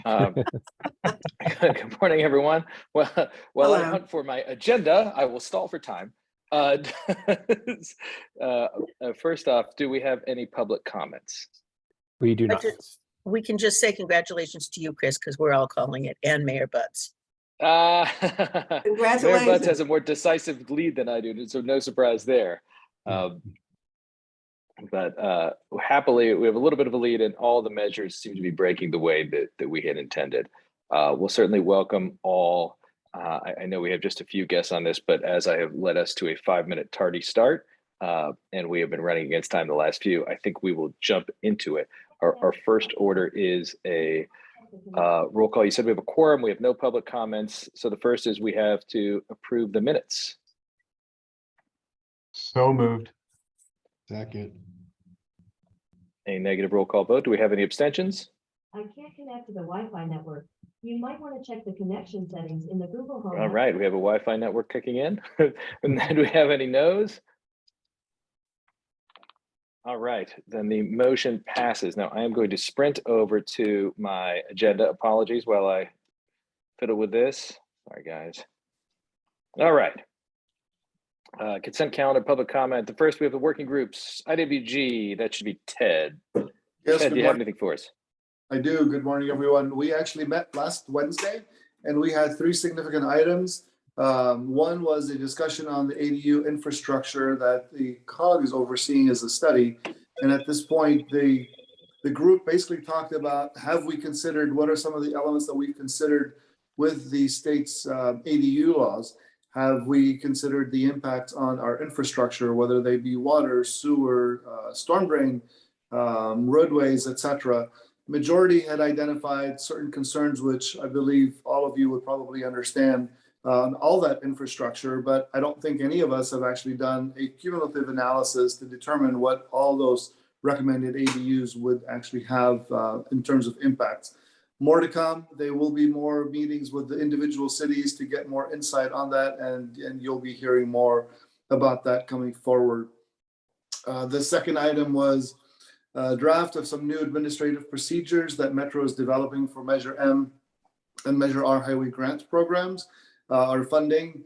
Um, Good morning, everyone. Well, while I Hello. hunt for my agenda, I will stall for time. First off, do we have any public comments? We do not. We can just say congratulations to you, Chris, because we're all calling it, and Mayor Butts. Mayor Congratulations. Butts has a more decisive lead than I do, so no surprise there. But happily, we have a little bit of a lead, and all the measures seem to be breaking the way that we had intended. We'll certainly welcome all. I know we have just a few guests on this, but as I have led us to a 5-minute tardy start, and we have been running against time the last few, I think we will jump into it. Our first order is a roll call. You said we have a quorum. We have no public comments. So the first is we have to approve the minutes. So moved. Second. A negative roll call vote. Do we have any abstentions? I can't connect to the Wi-Fi network. You might want to check the connection settings in the Google Home. All right, we have a Wi-Fi network kicking in. And then do we have any no's? All right, then the motion passes. Now I am going to sprint over to my agenda. Apologies while I fiddle with this. Sorry, guys. All right. Consent calendar, public comment. The first, we have the working groups. IWG, that should be Ted. Yes, Ted, do you have anything for us? I do. Good morning, everyone. We actually met last Wednesday and we had 3 significant items. One was a discussion on the ADU infrastructure that the COG is overseeing as a study. And at this point, the group basically talked about, have we considered, what are some of the elements that we've considered with the state's ADU laws? Have we considered the impact on our infrastructure, whether they be water, sewer, storm drain, roadways, etc.? Majority had identified certain concerns, which I believe all of you would probably understand on all that infrastructure, but I don't think any of us have actually done a cumulative analysis to determine what all those recommended ADUs would actually have in terms of impacts. More to come. There will be more meetings with the individual cities to get more insight on that, and you'll be hearing more about that coming forward. The second item was a draft of some new administrative procedures that Metro is developing for Measure M and Measure R highway grant programs. Our funding,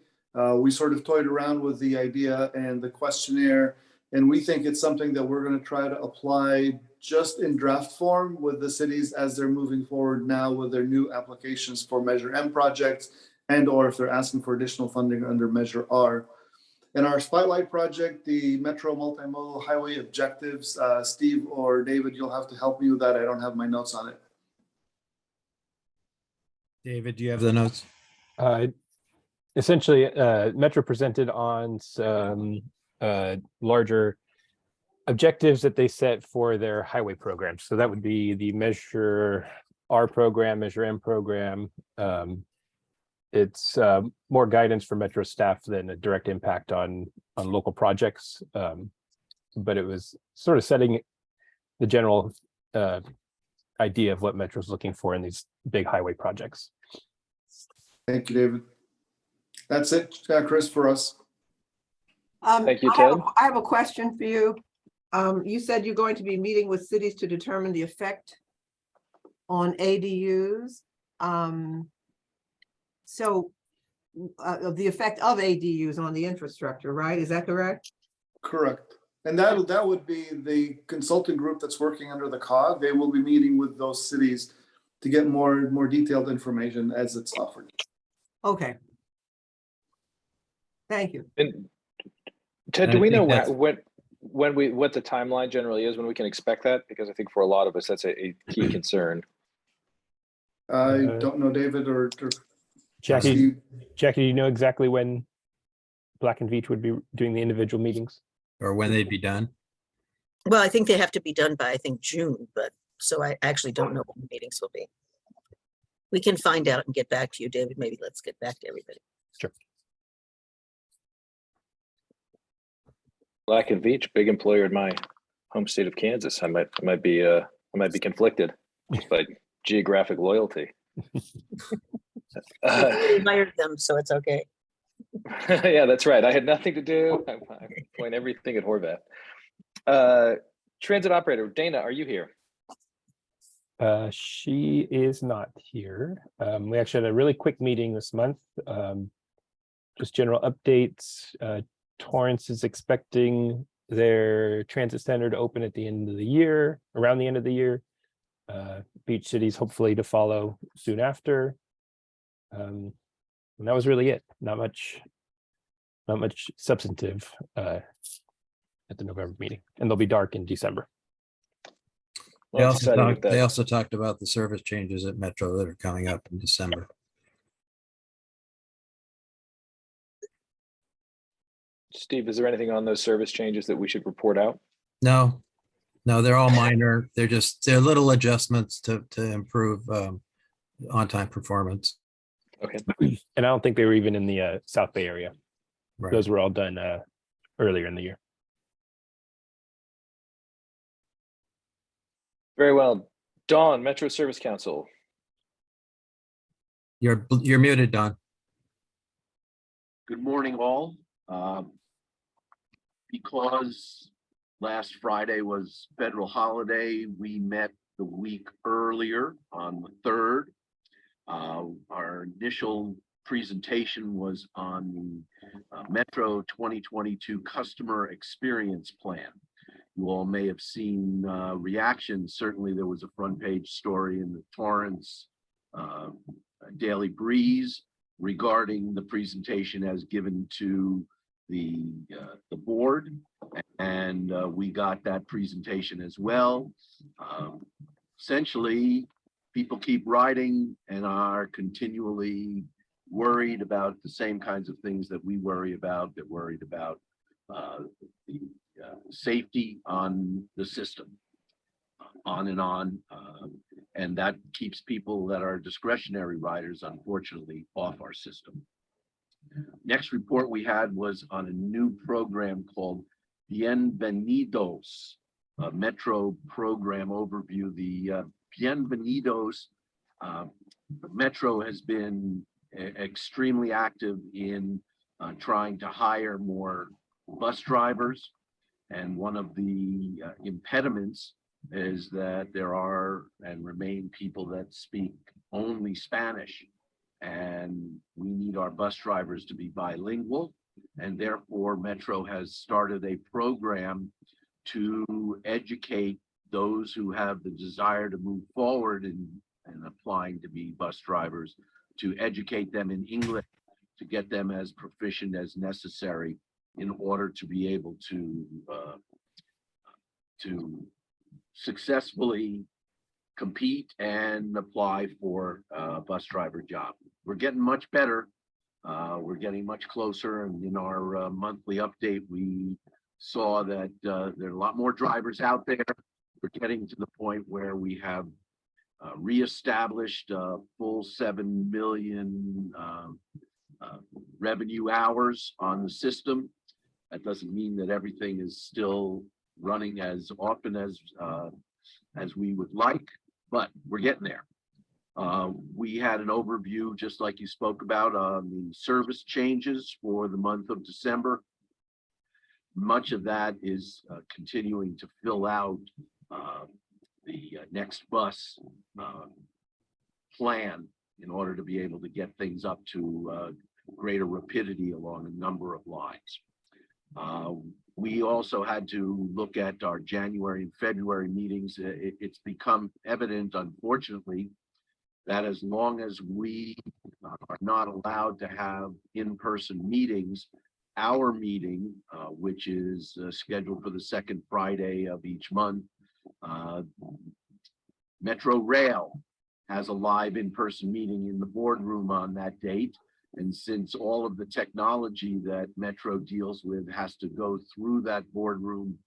we sort of toyed around with the idea and the questionnaire, and we think it's something that we're going to try to apply just in draft form with the cities as they're moving forward now with their new applications for Measure M projects, and or if they're asking for additional funding under Measure R. In our Spotlight project, the Metro Multimodal Highway Objectives, Steve or David, you'll have to help me with that. I don't have my notes on it. David, do you have the notes? Essentially, Metro presented on some larger objectives that they set for their highway programs. So that would be the Measure R program, Measure M program. It's more guidance for Metro staff than a direct impact on local projects. But it was sort of setting the general idea of what Metro's looking for in these big highway projects. Thank you, David. That's it, Chris, for us. Thank you, Ted. I have a question for you. You said you're going to be meeting with cities to determine the effect on ADUs. So the effect of ADUs on the infrastructure, right? Is that correct? Correct. And that would be the consulting group that's working under the COG. They will be meeting with those cities to get more detailed information as it's offered. Okay. Thank you. And Ted, do we know what the timeline generally is when we can expect that? Because I think for a lot of us, that's a key concern. I don't know, David or Jackie, do you know exactly when Black and Veatch would be doing the individual meetings? Or when they'd be done? Well, I think they have to be done by, I think, June, but so I actually don't know when the meetings will be. We can find out and get back to you, David. Maybe let's get back to everybody. Sure. Black and Veatch, big employer in my home state of Kansas. I might be conflicted by geographic loyalty. We hired them, so it's okay. Yeah, that's right. I had nothing to do. I point everything at Horvath. Transit operator Dana, are you here? She is not here. We actually had a really quick meeting this month. Just general updates. Torrance is expecting their transit center to open at the end of the year, around the end of the year. Beach Cities hopefully to follow soon after. And that was really it. Not much substantive at the November meeting, and they'll be dark in December. Well, it's exciting with They that. also talked about the service changes at Metro that are coming up in December. Steve, is there anything on those service changes that we should report out? No, they're all minor. They're little adjustments to improve on-time performance. Okay. And I don't think they were even in the South Bay area. Right. Those were all done earlier in the year. Very well. Dawn, Metro Service Council. You're muted, Don. Good morning, all. Because last Friday was federal holiday, we met the week earlier on the 3rd. Our initial presentation was on the Metro 2022 Customer Experience Plan. You all may have seen reactions. Certainly there was a front page story in the Torrance Daily Breeze regarding the presentation as given to the board, and we got that presentation as well. Essentially, people keep writing and are continually worried about the same kinds of things that we worry about. They're worried about the safety on the system, on and on. And that keeps people that are discretionary riders, unfortunately, off our system. Next report we had was on a new program called Bienvenidos, Metro program overview. The Bienvenidos, Metro has been extremely active in trying to hire more bus drivers. And one of the impediments is that there are and remain people that speak only Spanish. And we need our bus drivers to be bilingual. And therefore, Metro has started a program to educate those who have the desire to move forward and applying to be bus drivers, to educate them in English, to get them as proficient as necessary in order to be able to successfully compete and apply for a bus driver job. We're getting much better. We're getting much closer. And in our monthly update, we saw that there are a lot more drivers out there. We're getting to the point where we have reestablished full 7 million revenue hours on the system. That doesn't mean that everything is still running as often as we would like, but we're getting there. We had an overview, just like you spoke about, on the service changes for the month of December. Much of that is continuing to fill out the next bus plan in order to be able to get things up to greater rapidity along a number of lines. We also had to look at our January and February meetings. It's become evident, unfortunately, that as long as we are not allowed to have in-person meetings, our meeting, which is scheduled for the second Friday of each month, Metro Rail has a live in-person meeting in the boardroom on that date. And since all of the technology that Metro deals with has to go through that boardroom,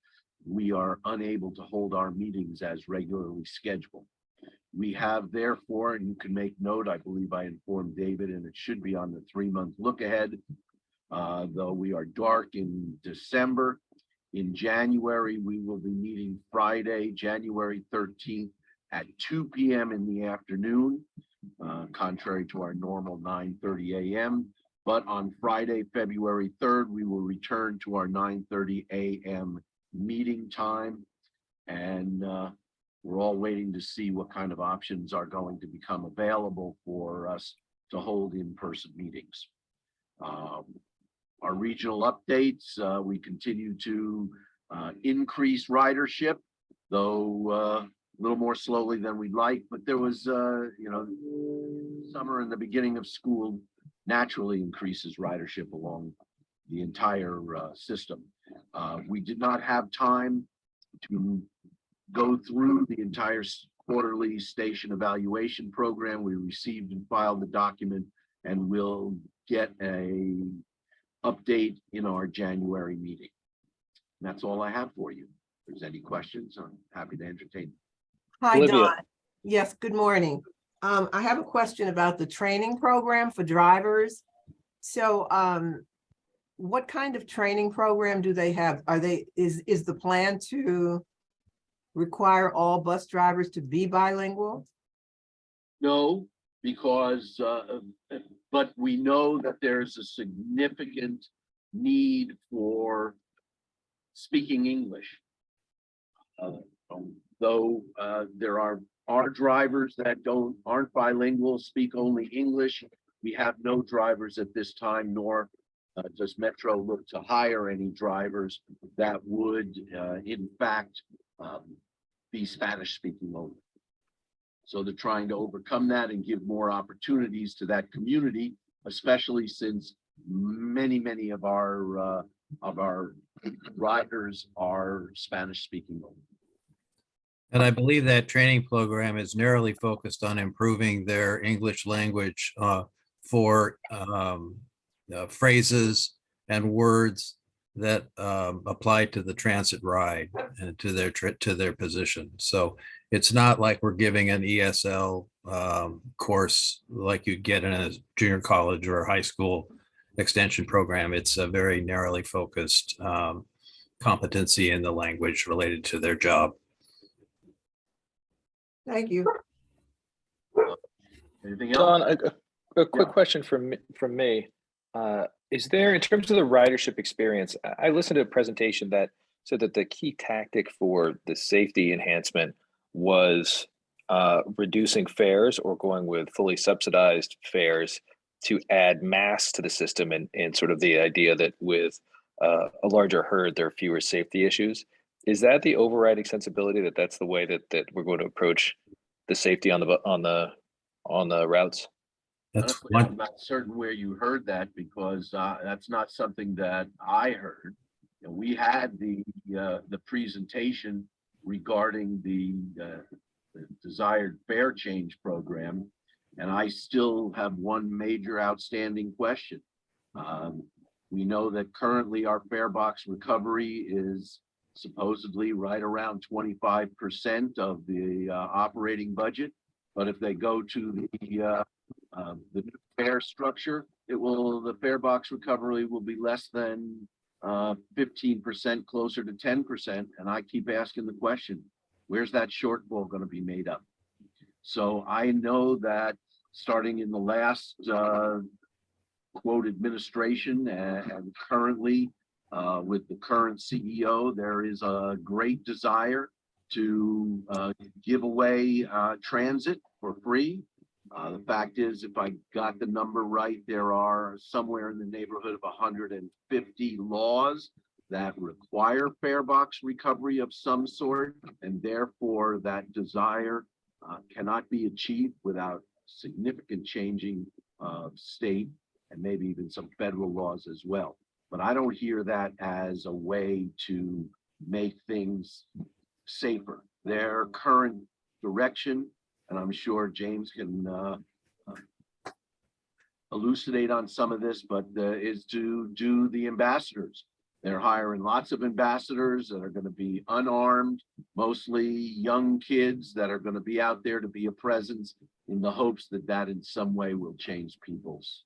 we are unable to hold our meetings as regularly scheduled. We have therefore, and you can make note, I believe I informed David, and it should be on the 3-month look ahead, though we are dark in December. In January, we will be meeting Friday, January 13th at 2 p.m. in the afternoon. Contrary to our normal 9:30 a.m. But on Friday, February 3rd, we will return to our 9:30 a.m. meeting time. And we're all waiting to see what kind of options are going to become available for us to hold in-person meetings. Our regional updates, we continue to increase ridership, though a little more slowly than we'd like, but there was, summer and the beginning of school naturally increases ridership along the entire system. We did not have time to go through the entire quarterly station evaluation program. We received and filed the document, and we'll get a update in our January meeting. And that's all I have for you. If there's any questions, I'm happy to entertain. Hi, Olivia. Don. Yes, good morning. I have a question about the training program for drivers. So, what kind of training program do they have? Is the plan to require all bus drivers to be bilingual? No, because, but we know that there's a significant need for speaking English. Though there are drivers that aren't bilingual, speak only English. We have no drivers at this time, nor does Metro look to hire any drivers that would, in fact, be Spanish speaking only. So they're trying to overcome that and give more opportunities to that community, especially since many of our riders are Spanish speaking only. And I believe that training program is narrowly focused on improving their English language for phrases and words that apply to the transit ride and to their position. So it's not like we're giving an ESL course like you'd get in a junior college or high school extension program. It's a very narrowly focused competency in the language related to their job. Thank you. Anything else? Don, a quick question from me. Is there, in terms of the ridership experience, I listened to a presentation that said that the key tactic for the safety enhancement was reducing fares or going with fully subsidized fares to add mass to the system, and sort of the idea that with a larger herd, there are fewer safety issues. Is that the overriding sensibility, that that's the way that we're going to approach the safety on the routes? That's Honestly, one. I'm not certain where you heard that, because that's not something that I heard. You know, we had the presentation regarding the desired fare change program, and I still have one major outstanding question. We know that currently our fare box recovery is supposedly right around 25% of the operating budget, but if they go to the new fare structure, the fare box recovery will be less than 15%, closer to 10%. And I keep asking the question, where's that shortfall going to be made up? So I know that starting in the last quote administration and currently with the current CEO, there is a great desire to give away transit for free. The fact is, if I got the number right, there are somewhere in the neighborhood of 150 laws that require fare box recovery of some sort, and therefore that desire cannot be achieved without significant changing of state and maybe even some federal laws as well. But I don't hear that as a way to make things safer. Their current direction, and I'm sure James can elucidate on some of this, but is to do the ambassadors. They're hiring lots of ambassadors that are going to be unarmed, mostly young kids that are going to be out there to be a presence, in the hopes that that in some way will change people's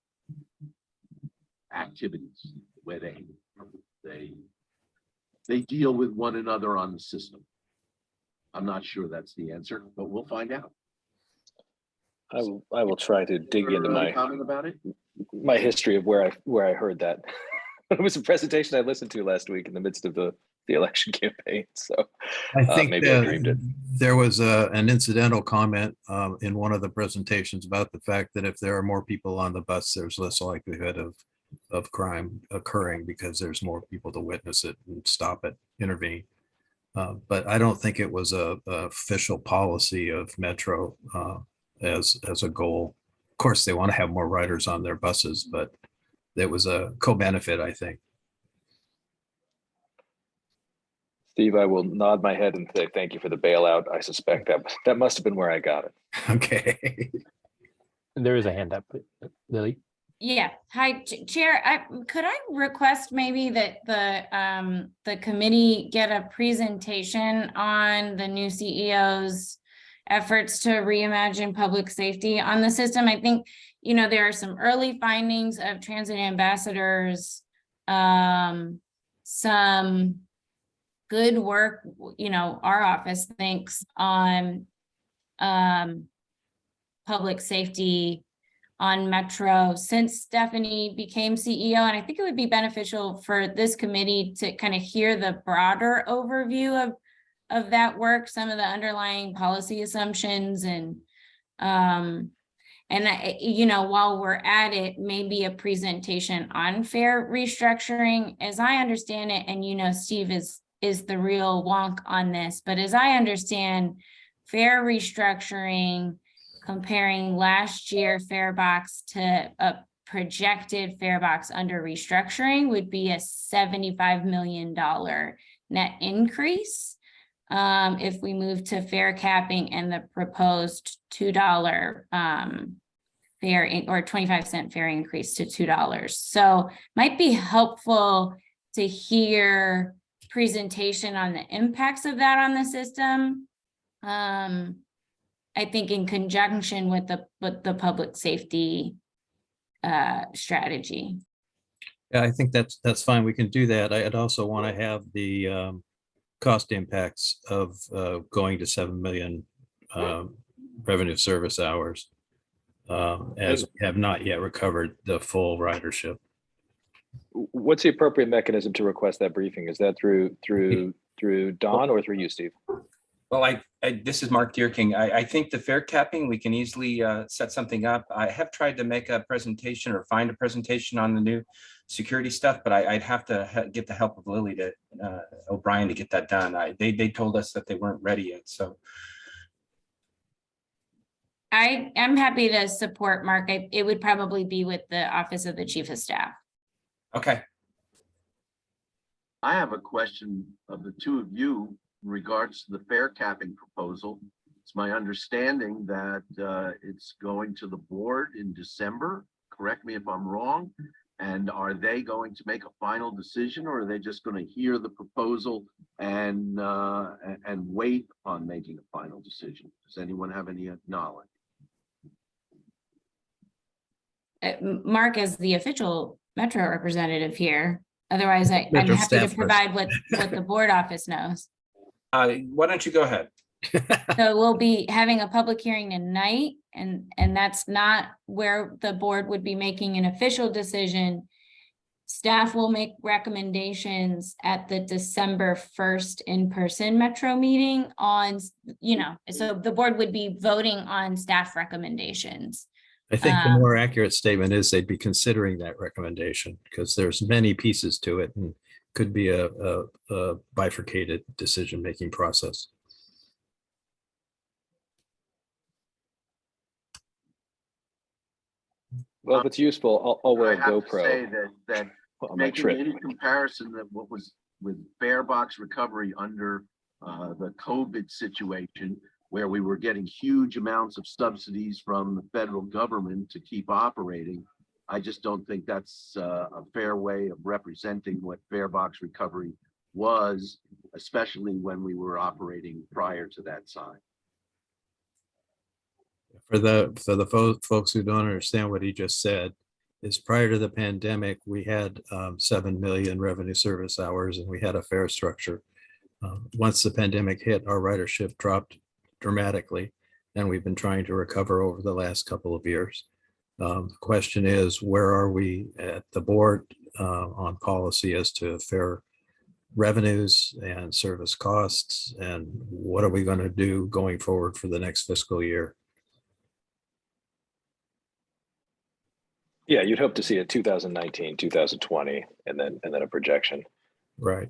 activities, where they deal with one another on the system. I'm not sure that's the answer, but we'll find out. I will try to dig into Comment about it? my history of where I heard that. it was a presentation I listened to last week in the midst of the election campaign. So I think maybe I dreamed it. there was an incidental comment in one of the presentations about the fact that if there are more people on the bus, there's less likelihood of crime occurring because there's more people to witness it and stop it, intervene. But I don't think it was a official policy of Metro as a goal. Of course, they want to have more riders on their buses, but there was a co-benefit, I think. Steve, I will nod my head and say thank you for the bailout. I suspect that must have been where I got it. Okay. There is a hand up, Lily. Yeah, hi, Chair. Could I request maybe that the committee get a presentation on the new CEO's efforts to reimagine public safety on the system? I think, there are some early findings of transit ambassadors, some good work, our office thinks on public safety on Metro since Stephanie became CEO. And I think it would be beneficial for this committee to kind of hear the broader overview of that work, some of the underlying policy assumptions, and while we're at it, maybe a presentation on fare restructuring. As I understand it, and Steve is the real wonk on this, but as I understand, fare restructuring, comparing last year fare box to a projected fare box under restructuring would be a $75 million net increase. If we move to fare capping and the proposed $2 fare or 25-cent fare increase to $2. So might be helpful to hear presentation on the impacts of that on the system. I think in conjunction with the public safety strategy. Yeah, I think that's fine. We can do that. I'd also want to have the cost impacts of going to 7 million revenue service hours, as we have not yet recovered the full ridership. What's the appropriate mechanism to request that briefing? Is that through Don or through you, Steve? Well, this is Mark Deerking. I think the fare capping, we can easily set something up. I have tried to make a presentation or find a presentation on the new security stuff, but I'd have to get the help of Lily O'Brien to get that done. They told us that they weren't ready yet. So I am happy to support Mark. It would probably be with the Office of the Chief of Staff. okay. I have a question of the two of you in regards to the fare capping proposal. It's my understanding that it's going to the board in December. Correct me if I'm wrong. And are they going to make a final decision, or are they just going to hear the proposal and wait on making a final decision? Does anyone have any knowledge? Mark is the official Metro representative here. Otherwise, I'm Metro happy to staff provide what the board office knows. Why don't you go ahead? So we'll be having a public hearing tonight, and that's not where the board would be making an official decision. Staff will make recommendations at the December 1st in-person Metro meeting on, so the board would be voting on staff recommendations. I think the more accurate statement is they'd be considering that recommendation because there's many pieces to it and could be a bifurcated decision-making process. Well, if it's useful, I'll wear a I have to GoPro say that on my making trip. any comparison that what was with fare box recovery under the COVID situation, where we were getting huge amounts of subsidies from the federal government to keep operating, I just don't think that's a fair way of representing what fare box recovery was, especially when we were operating prior to that time. For the folks who don't understand what he just said, is prior to the pandemic, we had 7 million revenue service hours and we had a fare structure. Once the pandemic hit, our ridership dropped dramatically, and we've been trying to recover over the last couple of years. The question is, where are we at the board? on policy as to fare revenues and service costs, and what are we going to do going forward for the next fiscal year. Yeah, you'd hope to see a 2019, 2020, and then a projection. Right.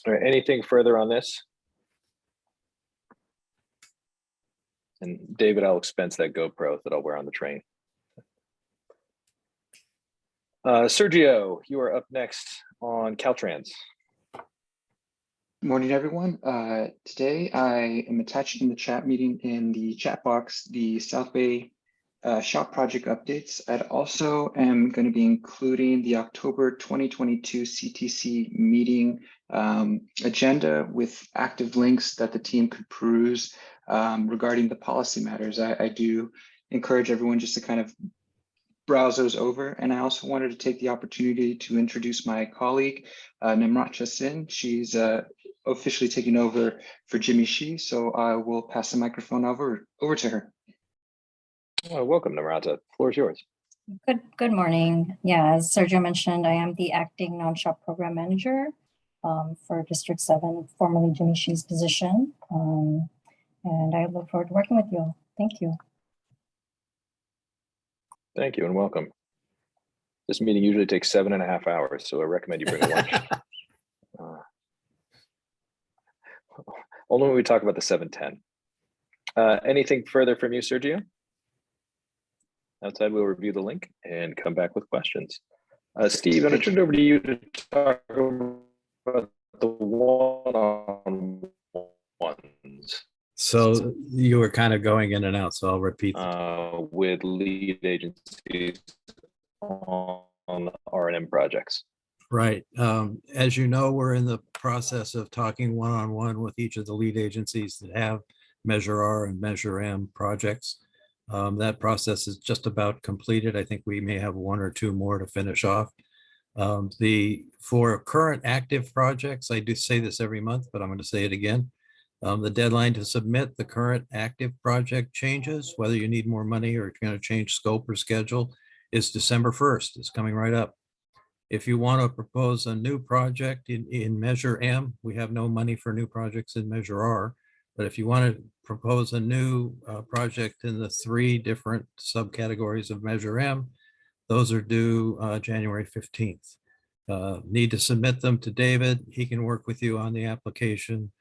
All right, anything further on this? And David, I'll expense that GoPro that I'll wear on the train. Sergio, you are up next on Caltrans. Morning, everyone. Today I am attaching in the chat meeting in the chat box the South Bay shop project updates. I also am going to be including the October 2022 CTC meeting agenda with active links that the team could peruse regarding the policy matters. I do encourage everyone just to kind of browse those over. And I also wanted to take the opportunity to introduce my colleague, Nimracha Sin. She's officially taking over for Jimmy Shi. So I will pass the microphone over to her. Welcome, Nimracha. The floor is yours. Good morning. Yeah, as Sergio mentioned, I am the acting non-shop program manager for District 7, formerly Jimmy Shi's position. And I look forward to working with you all. Thank you. Thank you and welcome. This meeting usually takes 7.5 hours, so I recommend you bring a lunch. Only when we talk about the 710. Anything further from you, Sergio? Outside, we'll review the link and come back with questions. Steve, I'm going to turn it over to you to talk about the one-on-ones. So you were kind of going in and out, so I'll repeat. With lead agencies on R&M projects. Right. As you know, we're in the process of talking one-on-one with each of the lead agencies that have Measure R and Measure M projects. That process is just about completed. I think we may have one or two more to finish off. For current active projects, I do say this every month, but I'm going to say it again. The deadline to submit the current active project changes, whether you need more money or you're going to change scope or schedule, is December 1st. It's coming right up. If you want to propose a new project in Measure M, we have no money for new projects in Measure R. But if you want to propose a new project in the 3 different subcategories of Measure M, those are due January 15th. Need to submit them to David. He can work with you on the application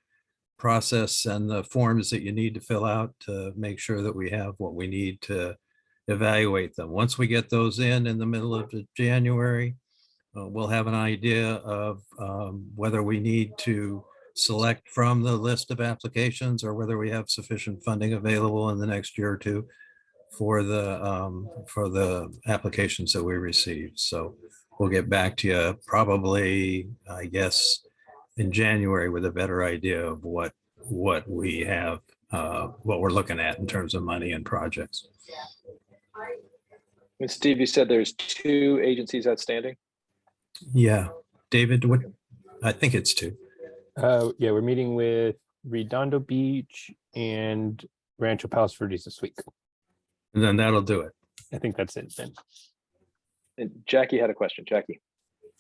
process and the forms that you need to fill out to make sure that we have what we need to evaluate them. Once we get those in the middle of January, we'll have an idea of whether we need to select from the list of applications or whether we have sufficient funding available in the next year or two for the applications that we received. So we'll get back to you probably, I guess, in January with a better idea of what we have, what we're looking at in terms of money and projects. And Steve, you said there's 2 agencies outstanding? Yeah, David, what? I think it's 2. Yeah, we're meeting with Redondo Beach and Rancho Palos Verdes this week. And then that'll do it. I think that's it then. And Jackie had a question. Jackie.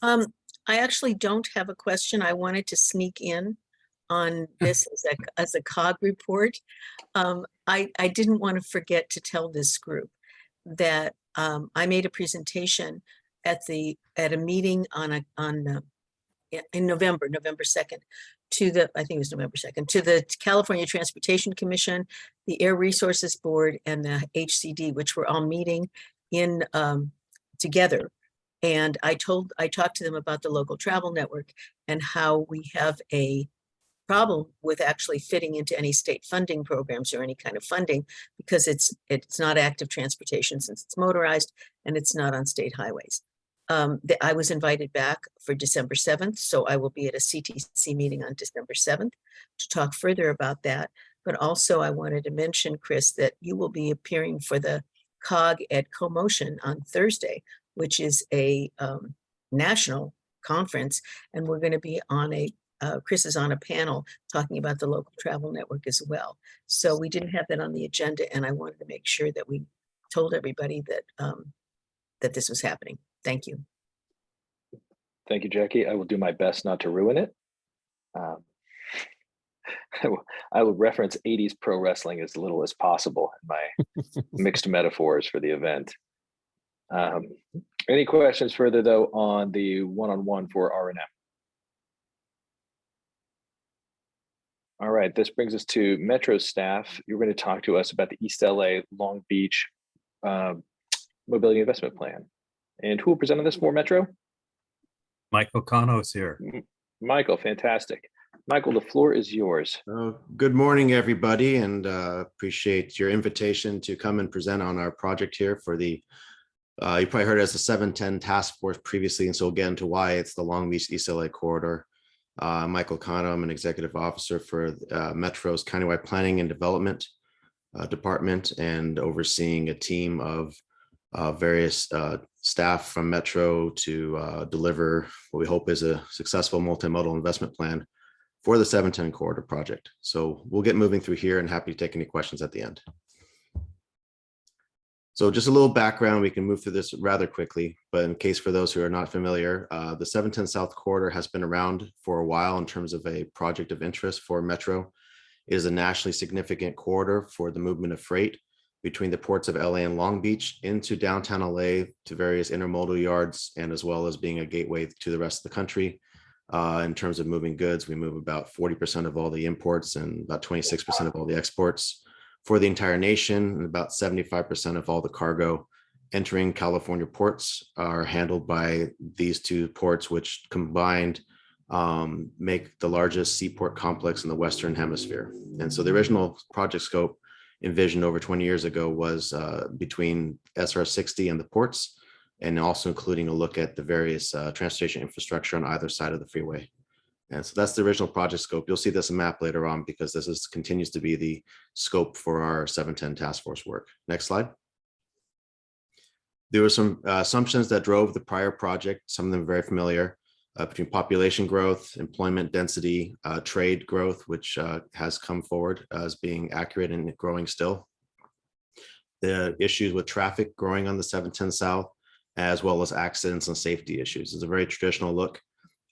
I actually don't have a question. I wanted to sneak in on this as a COG report. I didn't want to forget to tell this group that I made a presentation at a meeting in November 2nd I think it was November 2nd, to the California Transportation Commission, the Air Resources Board, and the HCD, which were all meeting in together. And I talked to them about the local travel network and how we have a problem with actually fitting into any state funding programs or any kind of funding because it's not active transportation since it's motorized and it's not on state highways. I was invited back for December 7th, so I will be at a CTC meeting on December 7th to talk further about that. But also I wanted to mention, Chris, that you will be appearing for the COG at CoMotion on Thursday, which is a national conference, and we're going to be on Chris is on a panel talking about the local travel network as well. So we didn't have that on the agenda, and I wanted to make sure that we told everybody that that this was happening. Thank you. Thank you, Jackie. I will do my best not to ruin it. Um, I will reference 80s pro wrestling as little as possible in my mixed metaphors for the event. Any questions further, though, on the one-on-one for R&M? All right, this brings us to Metro staff. You're going to talk to us about the East LA Long Beach Mobility Investment Plan. And who will present on this for Metro? Michael Cano is here. Michael, fantastic. Michael, the floor is yours. Good morning, everybody, and appreciate your invitation to come and present on our project here for the, you probably heard it as the 710 task force previously, and so we'll get into why it's the Long Beach East LA corridor. Michael Cano, I'm an executive officer for Metro's Countywide Planning and Development Department, and overseeing a team of various staff from Metro to deliver what we hope is a successful multimodal investment plan for the 710 corridor project. So we'll get moving through here and happy to take any questions at the end. So just a little background, we can move through this rather quickly, but in case for those who are not familiar, the 710 South Corridor has been around for a while in terms of a project of interest for Metro. It is a nationally significant corridor for the movement of freight between the ports of LA and Long Beach into downtown LA to various intermodal yards, and as well as being a gateway to the rest of the country. In terms of moving goods, we move about 40% of all the imports and about 26% of all the exports for the entire nation, and about 75% of all the cargo entering California ports are handled by these two ports, which combined make the largest seaport complex in the Western Hemisphere. And so the original project scope envisioned over 20 years ago was between SR 60 and the ports, and also including a look at the various transportation infrastructure on either side of the freeway. And so that's the original project scope. You'll see this map later on because this continues to be the scope for our 710 task force work. Next slide. There were some assumptions that drove the prior project, some of them very familiar, between population growth, employment density, trade growth, which has come forward as being accurate and growing still. The issues with traffic growing on the 710 South, as well as accidents and safety issues. It's a very traditional look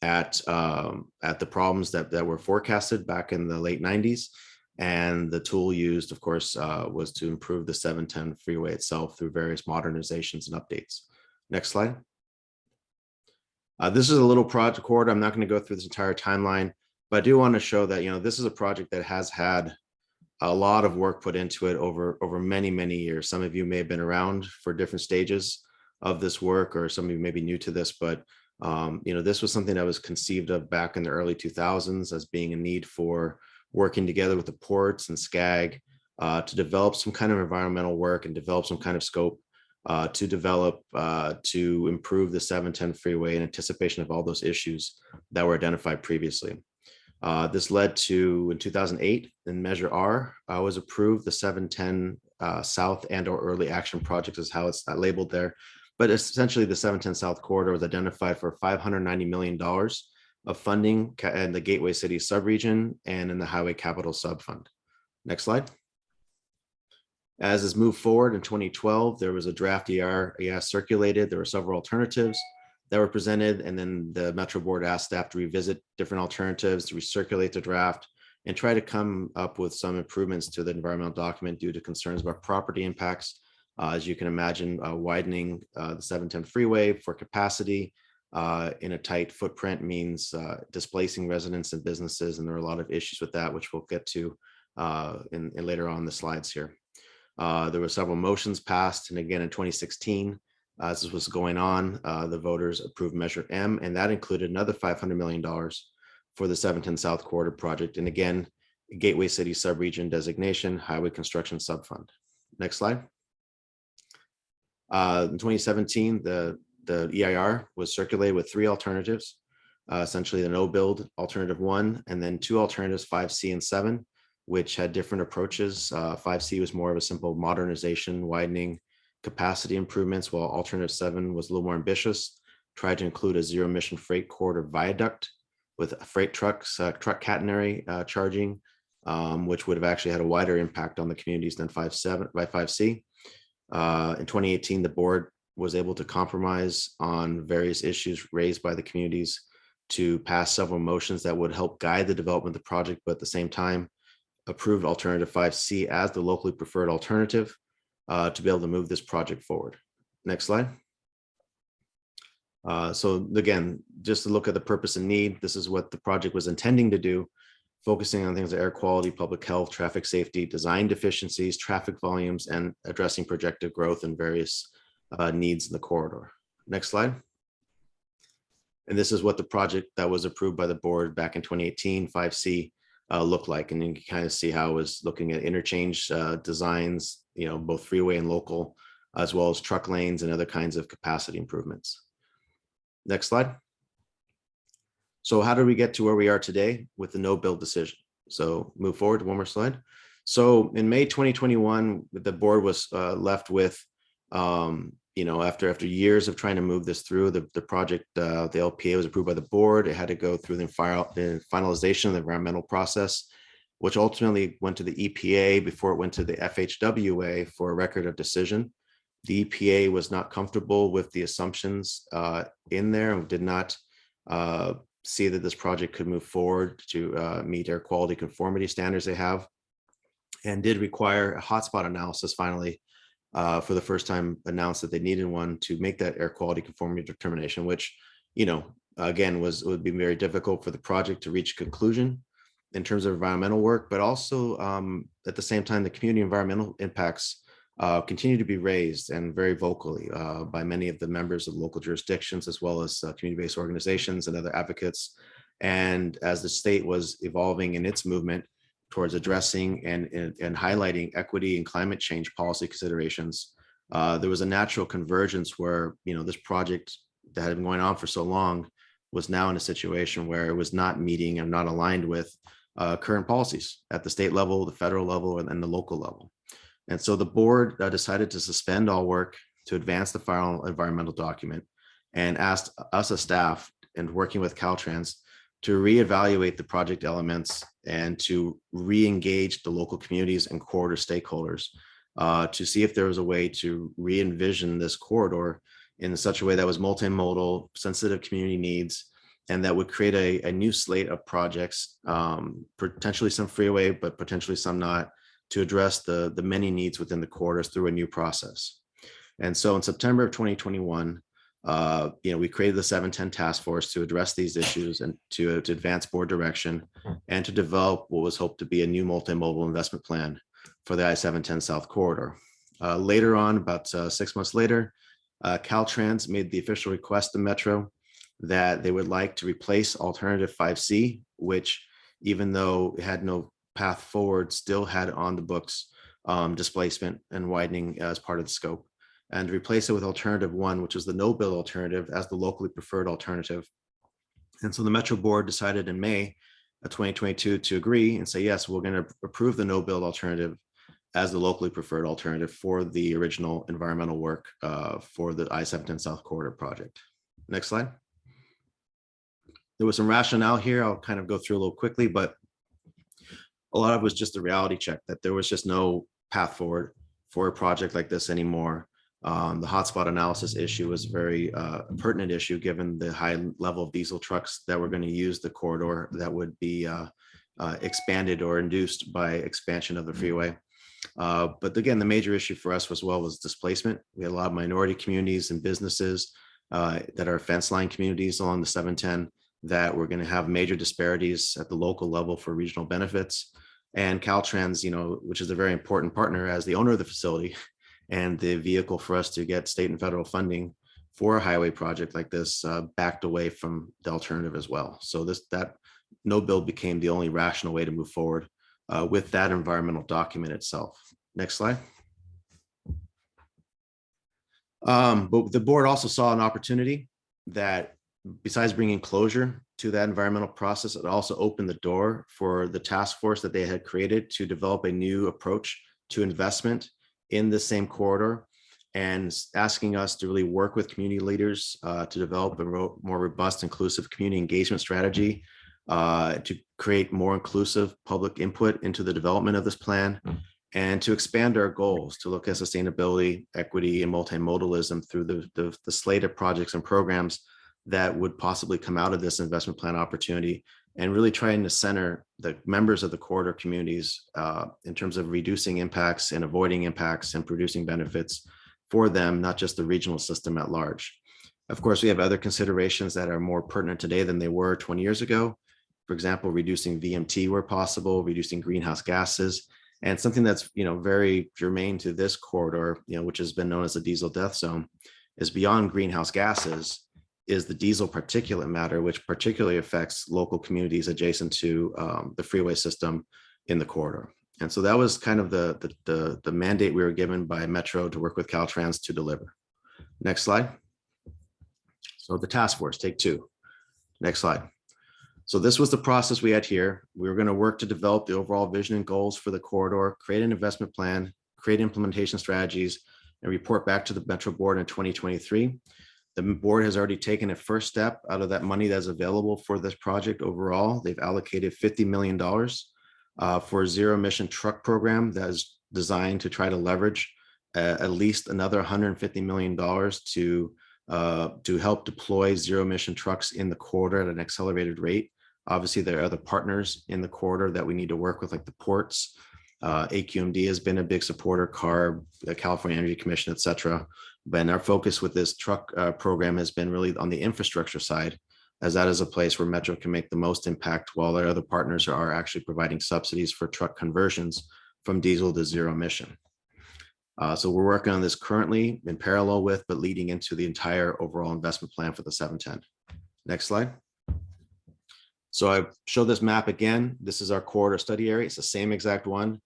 at the problems that were forecasted back in the late 90s. And the tool used, of course, was to improve the 710 freeway itself through various modernizations and updates. Next slide. This is a little project corridor. I'm not going to go through this entire timeline, but I do want to show that, this is a project that has had a lot of work put into it over many, many years. Some of you may have been around for different stages of this work, or some of you may be new to this, but this was something that was conceived of back in the early 2000s as being a need for working together with the ports and SCAG to develop some kind of environmental work and develop some kind of scope to improve the 710 freeway in anticipation of all those issues that were identified previously. This led to, in 2008, in Measure R, was approved. The 710 South and/or Early Action Project is how it's labeled there. But essentially, the 710 South Corridor was identified for $590 million of funding in the Gateway City subregion and in the Highway Capital Subfund. Next slide. As is moved forward in 2012, there was a draft EIS circulated. There were several alternatives that were presented, and then the Metro Board asked staff to revisit different alternatives, to recirculate the draft, and try to come up with some improvements to the environmental document due to concerns about property impacts. As you can imagine, widening the 710 freeway for capacity in a tight footprint means displacing residents and businesses, and there are a lot of issues with that, which we'll get to in later on the slides here. There were several motions passed, and again in 2016, as this was going on, the voters approved Measure M, and that included another $500 million for the 710 South Corridor project, and again, Gateway City subregion designation, Highway Construction Subfund. Next slide. In 2017, the EIR was circulated with three alternatives, essentially the no-build alternative 1, and then two alternatives, 5C and 7, which had different approaches. 5C was more of a simple modernization, widening, capacity improvements, while alternative 7 was a little more ambitious, tried to include a zero-emission freight corridor viaduct with freight trucks, truck catenary charging, which would have actually had a wider impact on the communities than 5C. In 2018, the board was able to compromise on various issues raised by the communities to pass several motions that would help guide the development of the project, but at the same time, approved alternative 5C as the locally preferred alternative to be able to move this project forward. Next slide. So again, just to look at the purpose and need, this is what the project was intending to do, focusing on things like air quality, public health, traffic safety, design deficiencies, traffic volumes, and addressing projected growth and various needs in the corridor. Next slide. And this is what the project that was approved by the board back in 2018, 5C, looked like. And you can kind of see how it was looking at interchange designs, both freeway and local, as well as truck lanes and other kinds of capacity improvements. Next slide. So how did we get to where we are today with the no build decision? So move forward, one more slide. So in May 2021, the board was left with, after years of trying to move this through, the project, the LPA was approved by the board. It had to go through the finalization of the environmental process, which ultimately went to the EPA before it went to the FHWA for a record of decision. The EPA was not comfortable with the assumptions in there and did not see that this project could move forward to meet air quality conformity standards they have, and did require a hotspot analysis finally for the first time announced that they needed one to make that air quality conformity determination, which, again, would be very difficult for the project to reach conclusion in terms of environmental work, but also at the same time, the community environmental impacts continue to be raised and very vocally by many of the members of local jurisdictions, as well as community-based organizations and other advocates. And as the state was evolving in its movement towards addressing and highlighting equity and climate change policy considerations, there was a natural convergence where, this project that had been going on for so long was now in a situation where it was not meeting and not aligned with current policies at the state level, the federal level, and the local level. And so the board decided to suspend all work to advance the final environmental document and asked us as staff and working with Caltrans to reevaluate the project elements and to re-engage the local communities and corridor stakeholders to see if there was a way to re-envision this corridor in such a way that was multimodal, sensitive community needs, and that would create a new slate of projects, potentially some freeway, but potentially some not, to address the many needs within the corridors through a new process. And so in September of 2021, we created the 710 task force to address these issues and to advance board direction and to develop what was hoped to be a new multimodal investment plan for the I-710 South Corridor. Later on, about 6 months later, Caltrans made the official request to Metro that they would like to replace alternative 5C, which, even though it had no path forward, still had on the books displacement and widening as part of the scope, and replace it with alternative 1, which is the no build alternative, as the locally preferred alternative. And so the Metro board decided in May of 2022 to agree and say, yes, we're going to approve the no build alternative as the locally preferred alternative for the original environmental work for the I-710 South Corridor project. Next slide. There was some rationale here. I'll kind of go through a little quickly, but a lot of it was just a reality check that there was just no path forward for a project like this anymore. The hotspot analysis issue was a very pertinent issue given the high level of diesel trucks that were going to use the corridor that would be expanded or induced by expansion of the freeway. But again, the major issue for us was displacement. We had a lot of minority communities and businesses that are fence line communities along the 710 that were going to have major disparities at the local level for regional benefits. And Caltrans, which is a very important partner as the owner of the facility and the vehicle for us to get state and federal funding for a highway project like this, backed away from the alternative as well. So that no build became the only rational way to move forward with that environmental document itself. Next slide. But the board also saw an opportunity that, besides bringing closure to that environmental process, it also opened the door for the task force that they had created to develop a new approach to investment in the same corridor, and asking us to really work with community leaders to develop a more robust, inclusive community engagement strategy to create more inclusive public input into the development of this plan, and to expand our goals, to look at sustainability, equity, and multimodalism through the slate of projects and programs that would possibly come out of this investment plan opportunity, and really trying to center the members of the corridor communities in terms of reducing impacts and avoiding impacts and producing benefits for them, not just the regional system at large. Of course, we have other considerations that are more pertinent today than they were 20 years ago. For example, reducing VMT where possible, reducing greenhouse gases, and something that's very germane to this corridor, which has been known as the diesel death zone, is beyond greenhouse gases, is the diesel particulate matter, which particularly affects local communities adjacent to the freeway system in the corridor. And so that was kind of the mandate we were given by Metro to work with Caltrans to deliver. Next slide. So the task force, take 2. Next slide. So this was the process we had here. We were going to work to develop the overall vision and goals for the corridor, create an investment plan, create implementation strategies, and report back to the Metro board in 2023. The board has already taken a first step out of that money that's available for this project overall. They've allocated $50 million for a zero emission truck program that is designed to try to leverage at least another $150 million to help deploy zero emission trucks in the corridor at an accelerated rate. Obviously, there are other partners in the corridor that we need to work with, like the ports. AQMD has been a big supporter, CARB, the California Energy Commission, et cetera. But our focus with this truck program has been really on the infrastructure side, as that is a place where Metro can make the most impact, while our other partners are actually providing subsidies for truck conversions from diesel to zero emission. So we're working on this currently in parallel with, but leading into the entire overall investment plan for the 710. Next slide. So I show this map again. This is our corridor study area. It's the same exact one.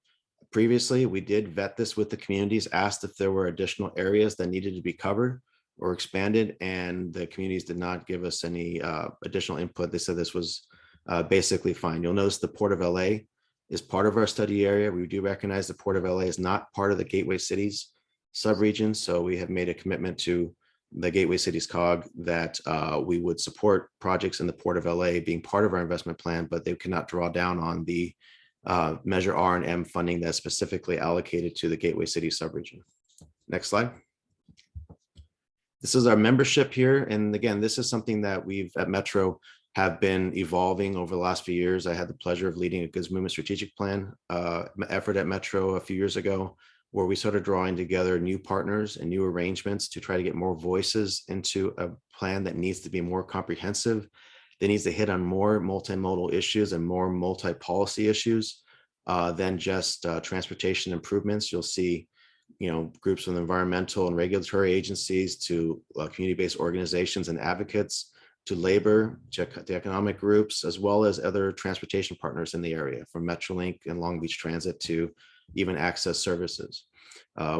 Previously, we did vet this with the communities, asked if there were additional areas that needed to be covered or expanded, and the communities did not give us any additional input. They said this was basically fine. You'll notice the Port of LA is part of our study area. We do recognize the Port of LA is not part of the Gateway Cities subregion, so we have made a commitment to the Gateway Cities COG that we would support projects in the Port of LA being part of our investment plan, but they cannot draw down on the Measure R and M funding that's specifically allocated to the Gateway Cities subregion. Next slide. This is our membership here. And again, this is something that we've at Metro have been evolving over the last few years. I had the pleasure of leading a goods movement strategic plan effort at Metro a few years ago, where we started drawing together new partners and new arrangements to try to get more voices into a plan that needs to be more comprehensive, that needs to hit on more multimodal issues and more multi-policy issues than just transportation improvements. You'll see, groups from environmental and regulatory agencies to community-based organizations and advocates, to labor, to economic groups, as well as other transportation partners in the area, from Metrolink and Long Beach Transit to even access services.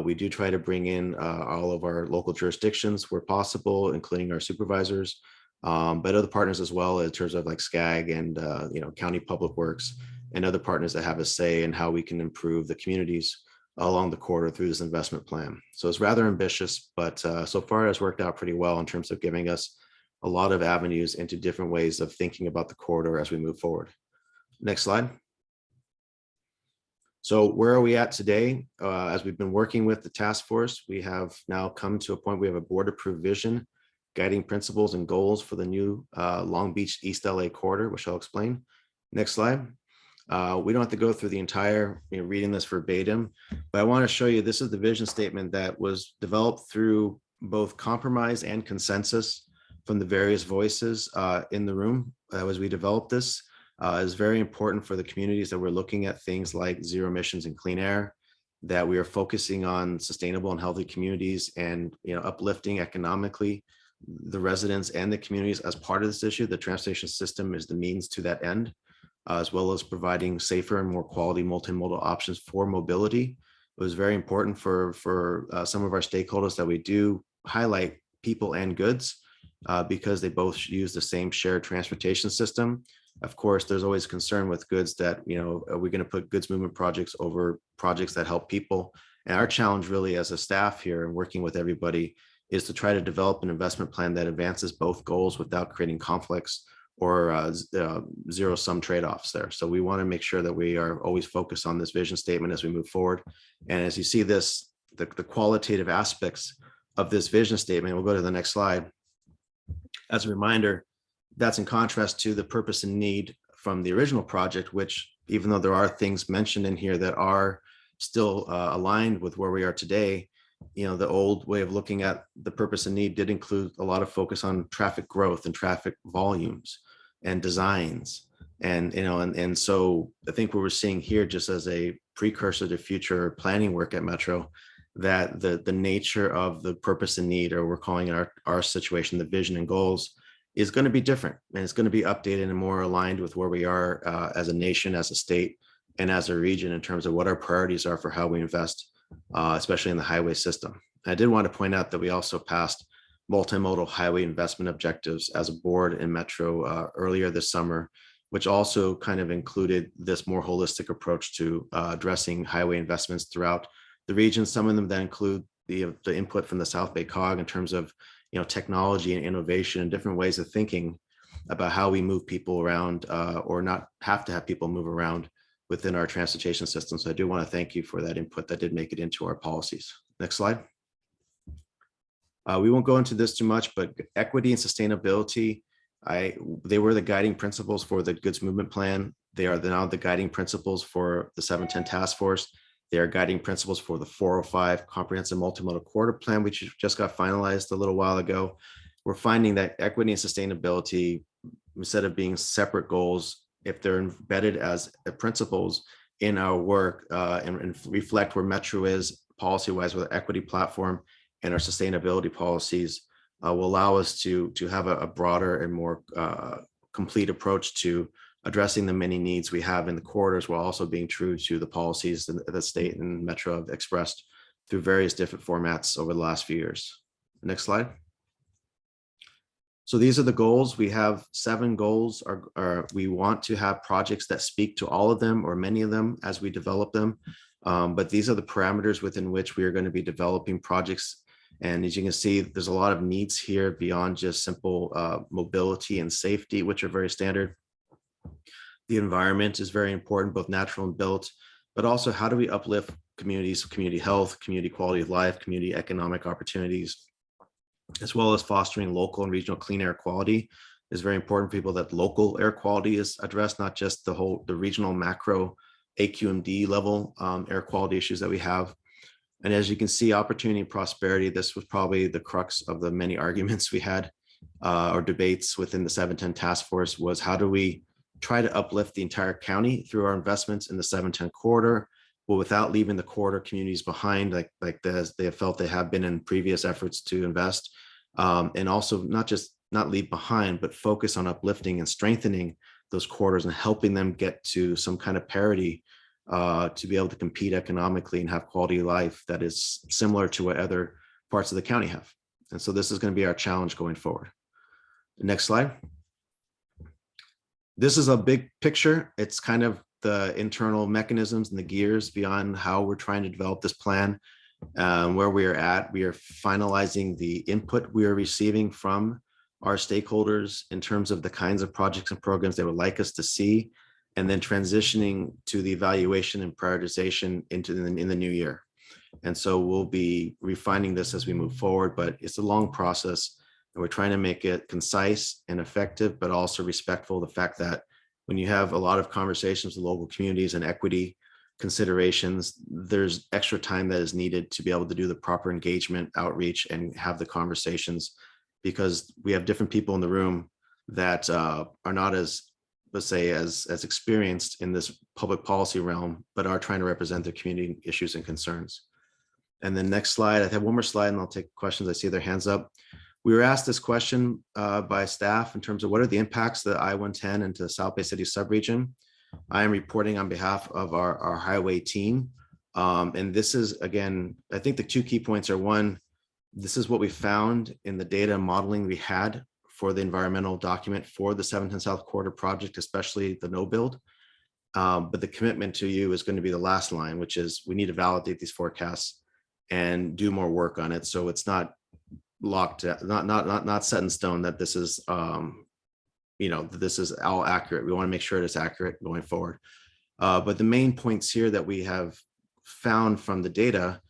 We do try to bring in all of our local jurisdictions where possible, including our supervisors, but other partners as well, in terms of like SCAG and County Public Works and other partners that have a say in how we can improve the communities along the corridor through this investment plan. So it's rather ambitious, but so far it has worked out pretty well in terms of giving us a lot of avenues into different ways of thinking about the corridor as we move forward. Next slide. So where are we at today? As we've been working with the task force, we have now come to a point, we have a board approved vision, guiding principles and goals for the new Long Beach East LA corridor, which I'll explain. Next slide. We don't have to go through the entire reading this verbatim, but I want to show you, this is the vision statement that was developed through both compromise and consensus from the various voices in the room as we developed this. Is very important for the communities that we're looking at things like zero emissions and clean air, that we are focusing on sustainable and healthy communities and uplifting economically the residents and the communities as part of this issue. The transportation system is the means to that end, as well as providing safer and more quality multimodal options for mobility. It was very important for some of our stakeholders that we do highlight people and goods because they both use the same shared transportation system. Of course, there's always concern with goods that, are we going to put goods movement projects over projects that help people? And our challenge really as a staff here and working with everybody is to try to develop an investment plan that advances both goals without creating conflicts zero sum trade-offs there. So we want to make sure that we are always focused on this vision statement as we move forward. And as you see this, the qualitative aspects of this vision statement, we'll go to the next slide. As a reminder, that's in contrast to the purpose and need from the original project, which even though there are things mentioned in here that are still aligned with where we are today, the old way of looking at the purpose and need did include a lot of focus on traffic growth and traffic volumes and designs. And so I think what we're seeing here, just as a precursor to future planning work at Metro, that the nature of the purpose and need, or we're calling it our situation, the vision and goals, is going to be different, and it's going to be updated and more aligned with where we are as a nation, as a state, and as a region in terms of what our priorities are for how we invest, especially in the highway system. I did want to point out that we also passed multimodal highway investment objectives as a board in Metro earlier this summer, which also kind of included this more holistic approach to addressing highway investments throughout the region. Some of them that include the input from the South Bay COG in terms of technology and innovation and different ways of thinking about how we move people around or not have to have people move around within our transportation system. So I do want to thank you for that input that did make it into our policies. Next slide. We won't go into this too much, but equity and sustainability, they were the guiding principles for the goods movement plan. They are now the guiding principles for the 710 task force. They are guiding principles for the 405 comprehensive multimodal corridor plan, which just got finalized a little while ago. We're finding that equity and sustainability, instead of being separate goals, if they're embedded as principles in our work and reflect where Metro is policy-wise with our equity platform and our sustainability policies, will allow us to have a broader and more complete approach to addressing the many needs we have in the corridors, while also being true to the policies that the state and Metro have expressed through various different formats over the last few years. Next slide. So these are the goals. We have 7 goals. We want to have projects that speak to all of them or many of them as we develop them. But these are the parameters within which we are going to be developing projects. And as you can see, there's a lot of needs here beyond just simple mobility and safety, which are very standard. The environment is very important, both natural and built, but also how do we uplift communities, community health, community quality of life, community economic opportunities, as well as fostering local and regional clean air quality. Is very important for people that local air quality is addressed, not just the regional macro AQMD level air quality issues that we have. And as you can see, opportunity and prosperity, this was probably the crux of the many arguments we had or debates within the 710 task force, was how do we try to uplift the entire county through our investments in the 710 corridor, but without leaving the corridor communities behind, like they have felt they have been in previous efforts to invest, and also not leave behind, but focus on uplifting and strengthening those corridors and helping them get to some kind of parity to be able to compete economically and have quality of life that is similar to what other parts of the county have. And so this is going to be our challenge going forward. Next slide. This is a big picture. It's kind of the internal mechanisms and the gears beyond how we're trying to develop this plan. Where we are at, we are finalizing the input we are receiving from our stakeholders in terms of the kinds of projects and programs they would like us to see, and then transitioning to the evaluation and prioritization in the new year. And so we'll be refining this as we move forward, but it's a long process. And we're trying to make it concise and effective, but also respectful of the fact that when you have a lot of conversations with local communities and equity considerations, there's extra time that is needed to be able to do the proper engagement, outreach, and have the conversations, because we have different people in the room that are not as, let's say, as experienced in this public policy realm, but are trying to represent their community issues and concerns. And then next slide, I have one more slide and I'll take questions. I see their hands up. We were asked this question by staff in terms of what are the impacts of the I-110 into the South Bay City subregion. I am reporting on behalf of our highway team. And this is, again, I think the 2 key points are, one, this is what we found in the data modeling we had for the environmental document for the 710 South Corridor project, especially the no build. But the commitment to you is going to be the last line, which is we need to validate these forecasts and do more work on it. So it's not locked, not set in stone that this is that this is all accurate. We want to make sure it's accurate going forward. But the main points here that we have found from the data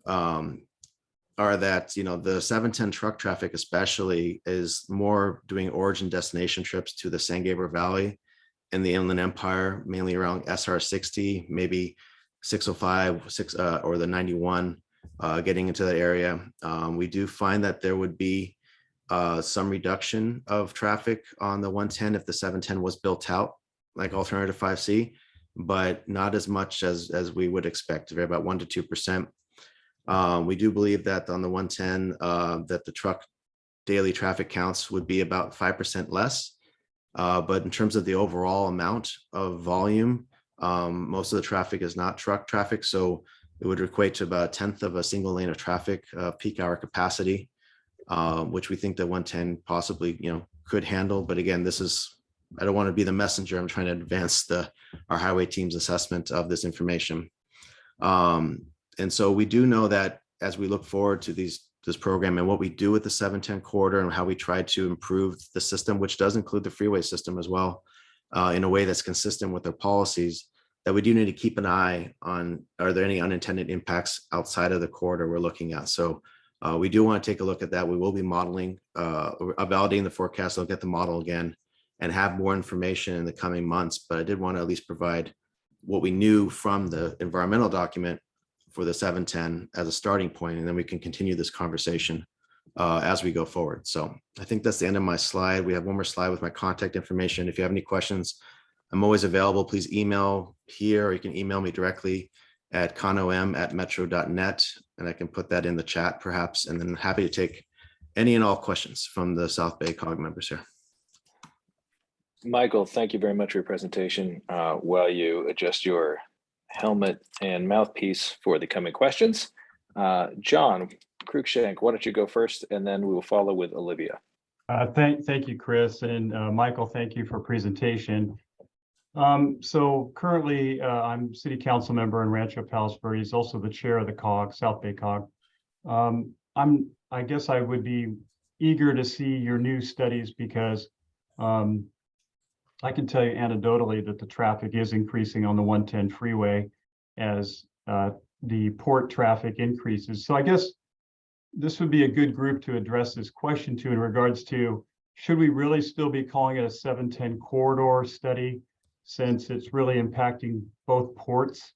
are that, the 710 truck traffic especially is more doing origin destination trips to the San Gabriel Valley and the Inland Empire, mainly around SR 60, maybe 605, or the 91, getting into that area. We do find that there would be some reduction of traffic on the 110 if the 710 was built out like alternative 5C, but not as much as we would expect, about 1 to 2%. We do believe that on the 110, that the truck daily traffic counts would be about 5% less. But in terms of the overall amount of volume, most of the traffic is not truck traffic. So it would equate to about 1/10 of a single lane of traffic, peak hour capacity, which we think that 110 possibly, could handle. But again, I don't want to be the messenger. I'm trying to advance our highway team's assessment of this information. And so we do know that as we look forward to this program and what we do with the 710 corridor and how we try to improve the system, which does include the freeway system as well, in a way that's consistent with our policies, that we do need to keep an eye on, are there any unintended impacts outside of the corridor we're looking at? So we do want to take a look at that. We will be modeling, validating the forecast, look at the model again, and have more information in the coming months. But I did want to at least provide what we knew from the environmental document for the 710 as a starting point, and then we can continue this conversation as we go forward. So I think that's the end of my slide. We have one more slide with my contact information. If you have any questions, I'm always available. Please email here, or you can email me directly at conom@metro.net, and I can put that in the chat perhaps, and then I'm happy to take any and all questions from the South Bay COG members here. Michael, thank you very much for your presentation. While you adjust your helmet and mouthpiece for the coming questions, John Cruikshank, why don't you go first, and then we will follow with Olivia. Thank you, Chris, and Michael, thank you for presentation. So currently, I'm city council member in Rancho Palos Verdes, also the chair of the COG, South Bay COG. I guess I would be eager to see your new studies, because I can tell you anecdotally that the traffic is increasing on the 110 freeway as the port traffic increases. So I guess this would be a good group to address this question to in regards to, should we really still be calling it a 710 corridor study, since it's really impacting both ports?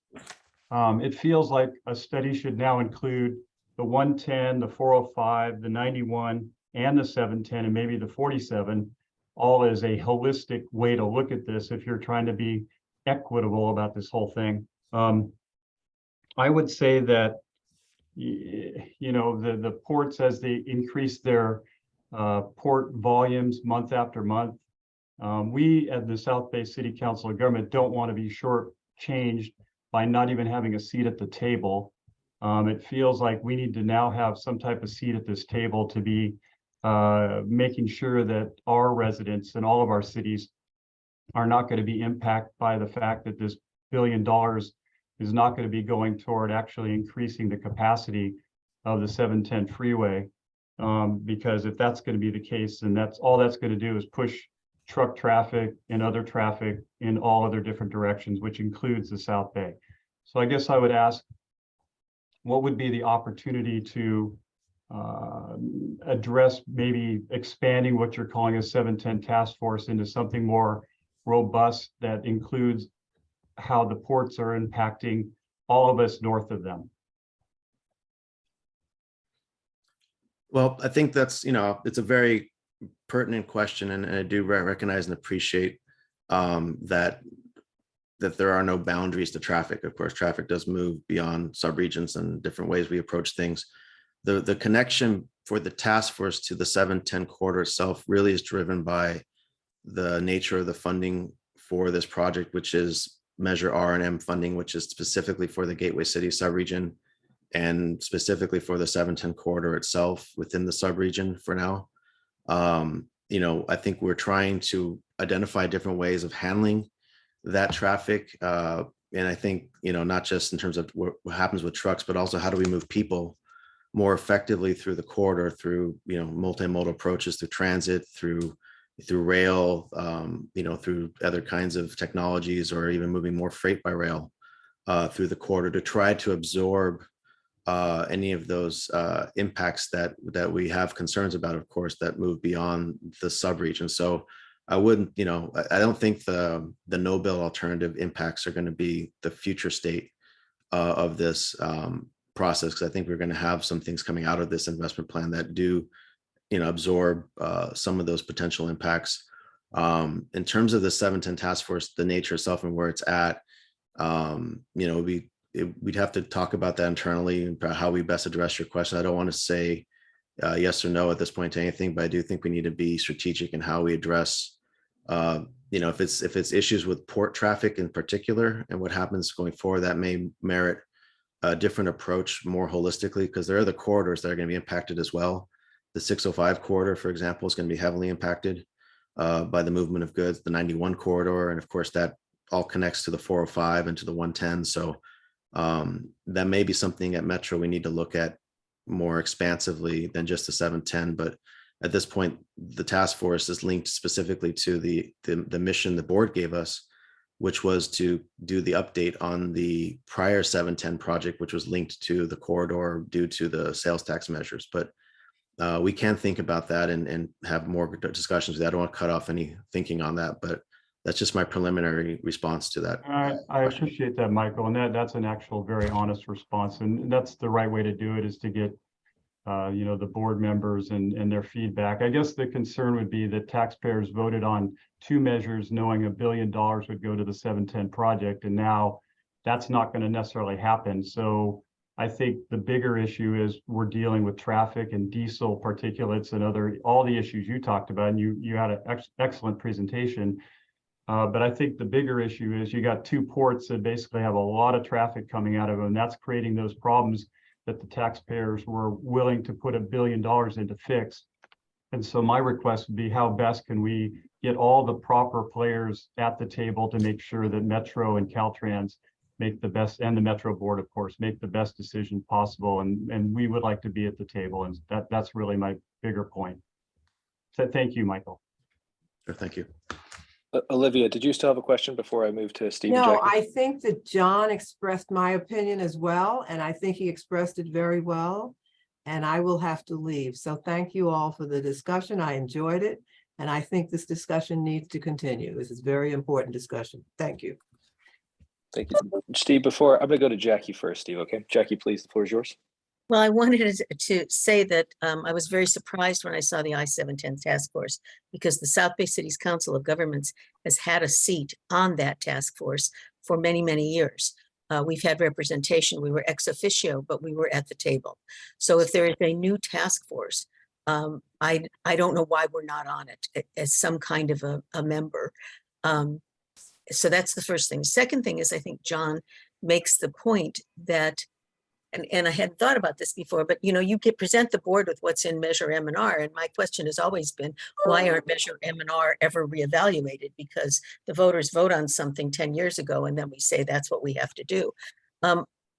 It feels like a study should now include the 110, the 405, the 91, and the 710, and maybe the 47, all as a holistic way to look at this if you're trying to be equitable about this whole thing. I would say that, the ports, as they increase their port volumes month after month, we at the South Bay City Council of Government don't want to be shortchanged by not even having a seat at the table. It feels like we need to now have some type of seat at this table to be making sure that our residents in all of our cities are not going to be impacted by the fact that this $1 billion is not going to be going toward actually increasing the capacity of the 710 freeway. Because if that's going to be the case, then that's going to do is push truck traffic and other traffic in all other different directions, which includes the South Bay. So I guess I would ask, what would be the opportunity to address maybe expanding what you're calling a 710 task force into something more robust that includes how the ports are impacting all of us north of them? Well, I think that's, it's a very pertinent question, and I do recognize and appreciate that there are no boundaries to traffic. Of course, traffic does move beyond subregions and different ways we approach things. The connection for the task force to the 710 corridor itself really is driven by the nature of the funding for this project, which is Measure R&M funding, which is specifically for the Gateway City subregion and specifically for the 710 corridor itself within the subregion for now. I think we're trying to identify different ways of handling that traffic. And I think, not just in terms of what happens with trucks, but also how do we move people more effectively through the corridor, through multimodal approaches, through transit, through through rail, through other kinds of technologies, or even moving more freight by rail through the corridor to try to absorb any of those impacts that we have concerns about, of course, that move beyond the subregion. So I wouldn't, I don't think the no bill alternative impacts are going to be the future state of this process, because I think we're going to have some things coming out of this investment plan that do, absorb some of those potential impacts. In terms of the 710 task force, the nature itself and where it's at, we'd have to talk about that internally and how we best address your question. I don't want to say yes or no at this point to anything, but I do think we need to be strategic in how we address, if it's issues with port traffic in particular and what happens going forward, that may merit a different approach more holistically, because there are the corridors that are going to be impacted as well. The 605 corridor, for example, is going to be heavily impacted by the movement of goods, the 91 corridor, and of course that all connects to the 405 and to the 110. So that may be something at Metro we need to look at more expansively than just the 710. But at this point, the task force is linked specifically to the mission the board gave us, which was to do the update on the prior 710 project, which was linked to the corridor due to the sales tax measures. But we can think about that and have more discussions. I don't want to cut off any thinking on that, but that's just my preliminary response to that. I appreciate that, Michael, and that's an actual very honest response, and that's the right way to do it, is to get the board members and their feedback. I guess the concern would be that taxpayers voted on two measures knowing $1 billion would go to the 710 project, and now that's not going to necessarily happen. So I think the bigger issue is we're dealing with traffic and diesel particulates and all the issues you talked about, and you had an excellent presentation. But I think the bigger issue is you got two ports that basically have a lot of traffic coming out of them. That's creating those problems that the taxpayers were willing to put $1 billion in to fix. And so my request would be, how best can we get all the proper players at the table to make sure that Metro and Caltrans make the best, and the Metro board, of course, make the best decision possible. And we would like to be at the table. And that's really my bigger point. So thank you, Michael. Sure, thank you. Olivia, did you still have a question before I move to Steve? No, I think that John expressed my opinion as well, and I think he expressed it very well, and I will have to leave. So thank you all for the discussion. I enjoyed it, and I think this discussion needs to continue. This is a very important discussion. Thank you. Thank you, Steve. I'm going to go to Jackie first, Steve. Okay, Jackie, please, the floor is yours. Well, I wanted to say that I was very surprised when I saw the I-710 task force, because the South Bay Cities Council of Governments has had a seat on that task force for many, many years. We've had representation. We were ex officio, but we were at the table. So if there is a new task force, I don't know why we're not on it as some kind of a member. So that's the first thing. Second thing is, I think John makes the point that, and I hadn't thought about this before, but you present the board with what's in Measure M and R, and my question has always been, why aren't Measure M and R ever reevaluated? Because the voters vote on something 10 years ago, and then we say that's what we have to do.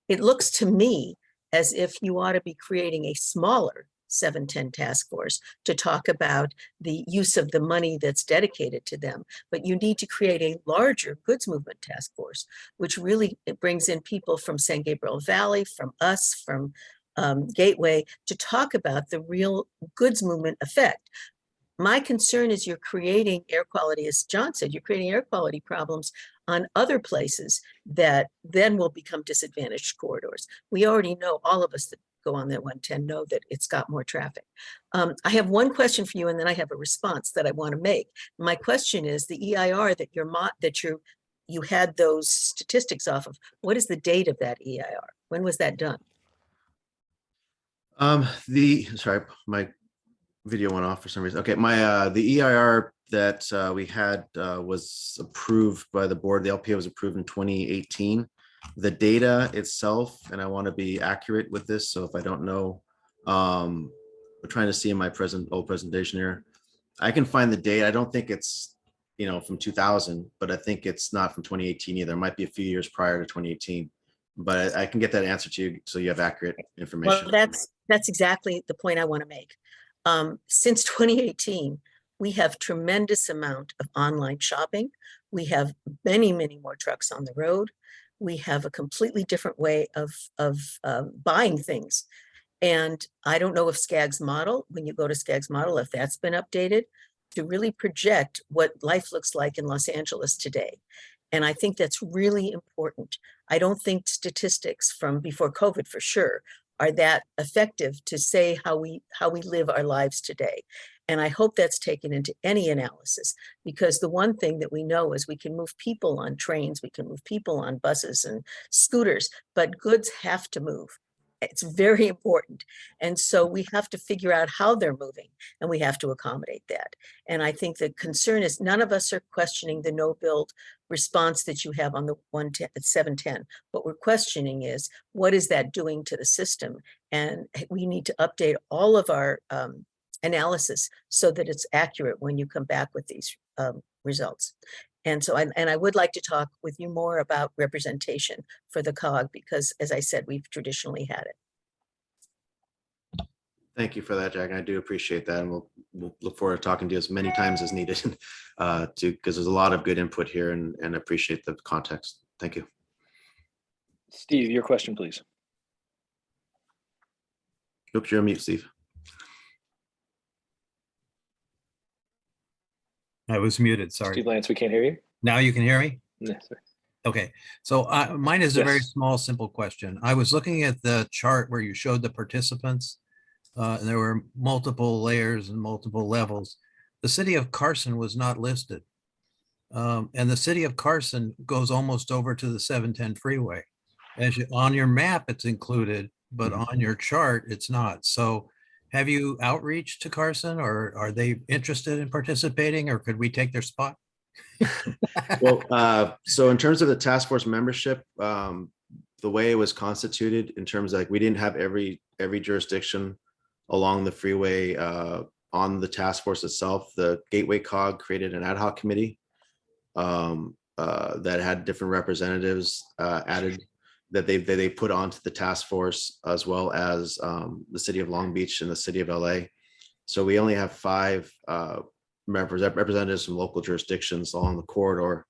It looks to me as if you ought to be creating a smaller 710 task force to talk about the use of the money that's dedicated to them. But you need to create a larger goods movement task force, which really brings in people from San Gabriel Valley, from us, from Gateway, to talk about the real goods movement effect. My concern is you're creating air quality, as John said, you're creating air quality problems on other places that then will become disadvantaged corridors. We already know, all of us that go on that 110 know that it's got more traffic. I have one question for you, and then I have a response that I want to make. My question is, the EIR that you had those statistics off of, what is the date of that EIR? When was that done? Sorry, my video went off for some reason. Okay, the EIR that we had was approved by the board. The LPA was approved in 2018. The data itself, and I want to be accurate with this, so if I don't know, I'm trying to see in my old presentation here. I can find the date. I don't think it's from 2000, but I think it's not from 2018 either. It might be a few years prior to 2018, but I can get that answer to you so you have accurate information. Well, that's exactly the point I want to make. Since 2018, We have tremendous amount of online shopping. We have many, many more trucks on the road. We have a completely different way of buying things. And I don't know if SCAG's model, when you go to SCAG's model, if that's been updated to really project what life looks like in Los Angeles today. And I think that's really important. I don't think statistics from before COVID for sure are that effective to say how we live our lives today. And I hope that's taken into any analysis, because the one thing that we know is we can move people on trains, we can move people on buses and scooters, but goods have to move. It's very important. And so we have to figure out how they're moving, and we have to accommodate that. And I think the concern is none of us are questioning the no build response that you have on the 710. What we're questioning is, what is that doing to the system? And we need to update all of our analysis so that it's accurate when you come back with these results. And so, I would like to talk with you more about representation for the COG, because as I said, we've traditionally had it. Thank you for that, Jack. I do appreciate that. And we'll look forward to talking to you as many times as needed because there's a lot of good input here and appreciate the context. Thank you. Steve, your question, please. Oops, you're on mute, Steve. I was muted, sorry. Steve Lance, we can't hear you. Now you can hear me? Yes, sir. Okay, so mine is a very Yes. small, simple question. I was looking at the chart where you showed the participants, and there were multiple layers and multiple levels. The city of Carson was not listed. And the city of Carson goes almost over to the 710 freeway. On your map, it's included, but on your chart, it's not. So have you outreach to Carson, or are they interested in participating, or could we take their spot? Well, so in terms of the task force membership, the way it was constituted in terms of like, we didn't have every jurisdiction along the freeway on the task force itself. The Gateway COG created an ad hoc committee that had different representatives added that they put onto the task force, as well as the city of Long Beach and the city of LA. So we only have 5 representatives from local jurisdictions along the corridor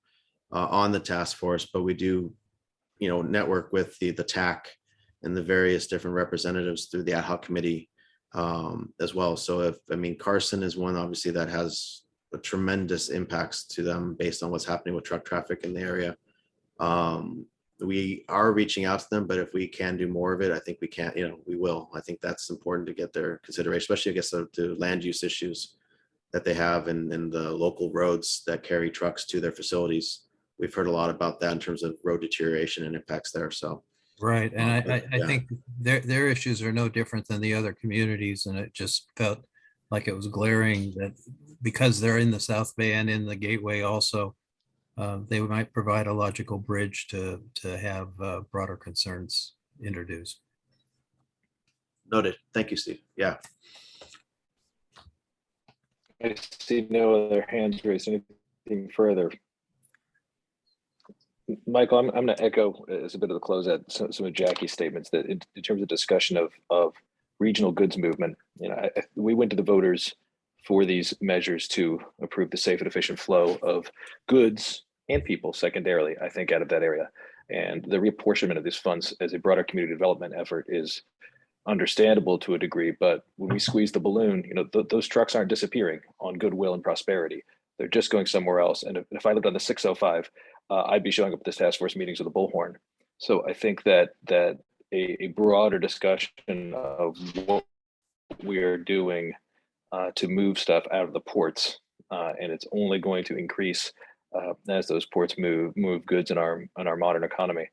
on the task force, but we do, network with the TAC and the various different representatives through the ad hoc committee as well. So Carson is one obviously that has a tremendous impacts to them based on what's happening with truck traffic in the area. We are reaching out to them, but if we can do more of it, I think we can, we will. I think that's important to get their consideration, especially I guess the land use issues that they have and the local roads that carry trucks to their facilities. We've heard a lot about that in terms of road deterioration and impacts there. So right, and I yeah. think their issues are no different than the other communities, and it just felt like it was glaring that because they're in the South Bay and in the Gateway also, they might provide a logical bridge to have broader concerns introduced. Noted. Thank you, Steve. Yeah. I see no other hands raised. Anything further? Michael, I'm going to echo as a bit of the closeout some of Jackie's statements that in terms of discussion of regional goods movement, we went to the voters for these measures to approve the safe and efficient flow of goods and people secondarily, I think, out of that area. And the reapportionment of these funds as a broader community development effort is understandable to a degree, but when we squeeze the balloon, those trucks aren't disappearing on goodwill and prosperity. They're just going somewhere else. And if I lived on the 605, I'd be showing up at this task force meetings with a bullhorn. So I think that a broader discussion of what we are doing to move stuff out of the ports, and it's only going to increase as those ports move goods in our modern economy.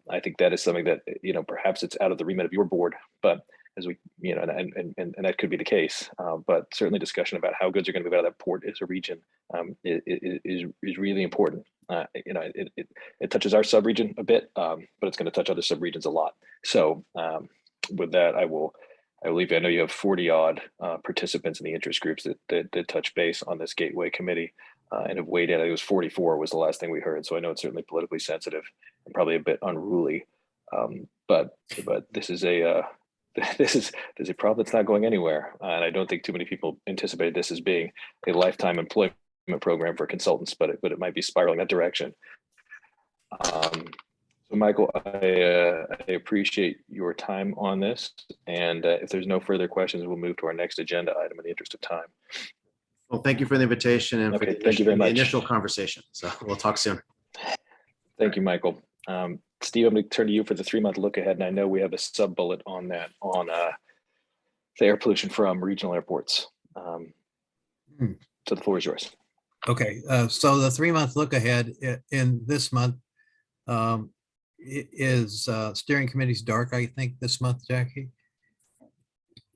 I think that is something that perhaps it's out of the remit of your board, but as we and that could be the case. But certainly discussion about how goods are going to move out of that port as a region is really important. It touches our subregion a bit, but it's going to touch other subregions a lot. So with that, I will leave you. I know you have 40 odd participants in the interest groups that touch base on this Gateway committee and have weighed in. I think it was 44 was the last thing we heard. So I know it's certainly politically sensitive and probably a bit unruly. But this is this is a problem that's not going anywhere. And I don't think too many people anticipated this as being a lifetime employment program for consultants, but it might be spiraling that direction. So Michael, I appreciate your time on this. And if there's no further questions, we'll move to our next agenda item in the interest of time. Well, thank you for the invitation and for Okay, the thank you very much. initial conversation. So we'll talk soon. Thank you, Michael. Steve, I'm going to turn to you for the 3-month look ahead. And I know we have a sub bullet on that on the air pollution from regional airports. So the floor is yours. Okay, so the 3-month look ahead in this month is steering committee's dark, I think, this month, Jackie.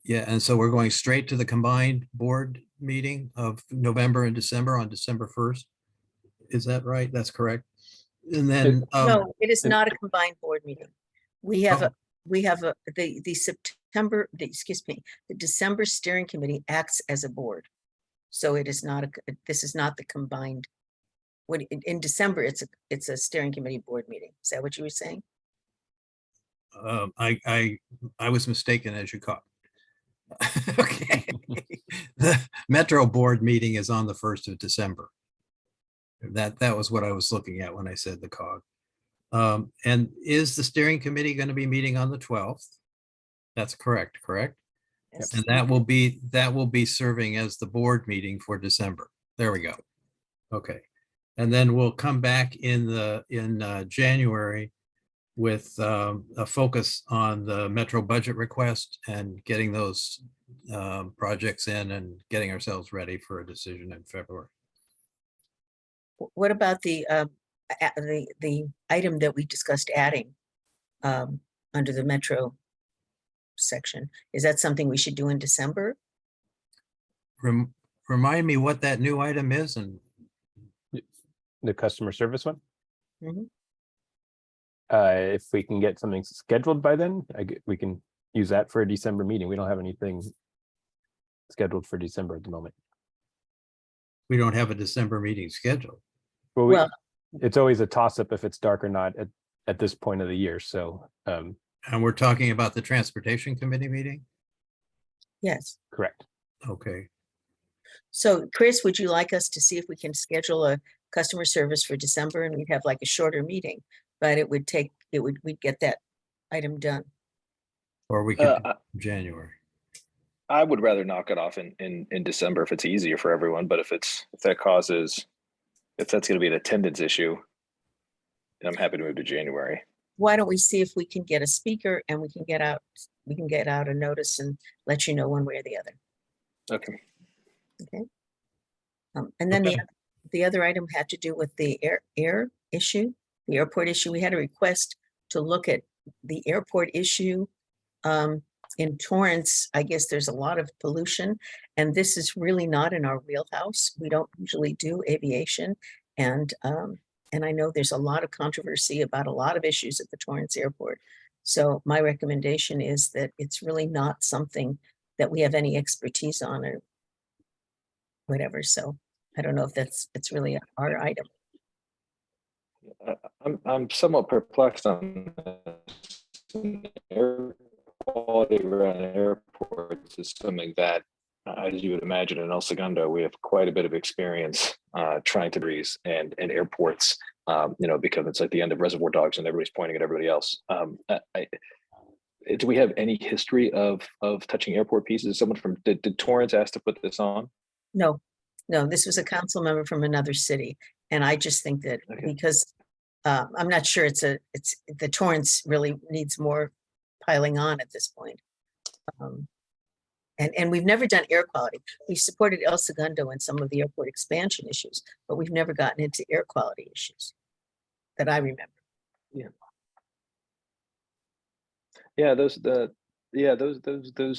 Yeah, and so we're going straight to the combined board meeting of November and December on December 1st. Is that right? That's correct. And then No, it is not a combined board meeting. We have Oh. the September, excuse me, the December steering committee acts as a board. So it is not this is not the combined. When in December, it's a steering committee board meeting. Is that what you were saying? I was mistaken, as you caught. Okay. The Metro board meeting is on the 1st of December. That was what I was looking at when I said the COG. And is the steering committee going to be meeting on the 12th? That's correct, correct? Yes. And that will be serving as the board meeting for December. There we go. Okay. And then we'll come back in January with a focus on the Metro budget request and getting those projects in and getting ourselves ready for a decision in February. What about the item that we discussed adding under the Metro section? Is that something we should do in December? Remind me what that new item is and The customer service one. Mhm. If we can get something scheduled by then, we can use that for a December meeting. We don't have anything scheduled for December at the moment. we don't have a December meeting scheduled. Well, it's always a toss up if it's dark or not at this point of the year. So, And we're talking about the transportation committee meeting? Yes. correct. Okay. So Chris, would you like us to see if we can schedule a customer service for December, and we'd have like a shorter meeting, but we'd get that item done. Or we could do January. I would rather knock it off in December if it's easier for everyone. But if that's going to be an attendance issue, then I'm happy to move to January. Why don't we see if we can get a speaker and we can get out a notice and let you know one way or the other. Okay. Okay. And then Okay. the other item had to do with the air issue, the airport issue. We had a request to look at the airport issue. In Torrance, I guess there's a lot of pollution, and this is really not in our wheelhouse. We don't usually do aviation, and I know there's a lot of controversy about a lot of issues at the Torrance Airport. So my recommendation is that it's really not something that we have any expertise on or whatever. So I don't know if it's really our item. I'm somewhat perplexed on this. Air quality around airports is something that, as you would imagine, in El Segundo, we have quite a bit of experience trying to breeze and airports, because it's like the end of Reservoir Dogs and everybody's pointing at everybody else. Do we have any history of touching airport pieces? Someone from did Torrance ask to put this on? No, this was a council member from another city. And I just think that because I'm not sure the Torrance really needs more piling on at this point. And we've never done air quality. We supported El Segundo in some of the airport expansion issues, but we've never gotten into air quality issues that I remember. Yeah, those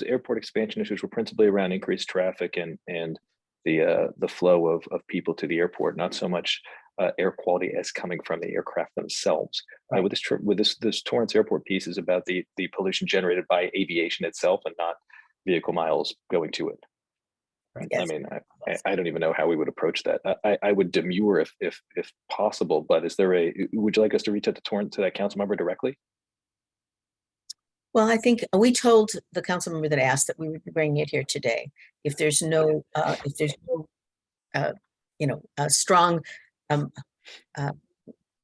airport expansion issues were principally around increased traffic and the flow of people to the airport, not so much air quality as coming from the aircraft themselves. Right. With this Torrance Airport piece is about the pollution generated by aviation itself and not vehicle miles going to it. Right. Yes. I mean, I don't even know how we would approach that. I would demur if possible, but would you like us to reach out to that council member directly? Well, I think we told the council member that asked that we would be bringing it here today. If there's no, you know, a strong, um,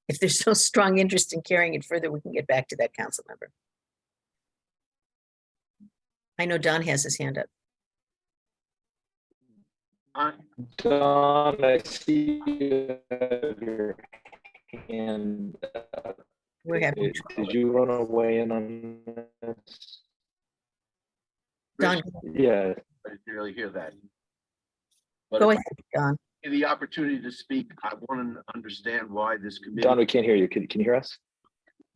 if there's no strong interest in carrying it further, we can get back to that council member. I know Don has his hand up. Don, I see you have your hand up. We're having Did you want to weigh in on this? Don, Yeah, I didn't really hear that. go But ahead, Don. the opportunity to speak, I want to understand why this Don, committee, we can't hear you. Can you hear us?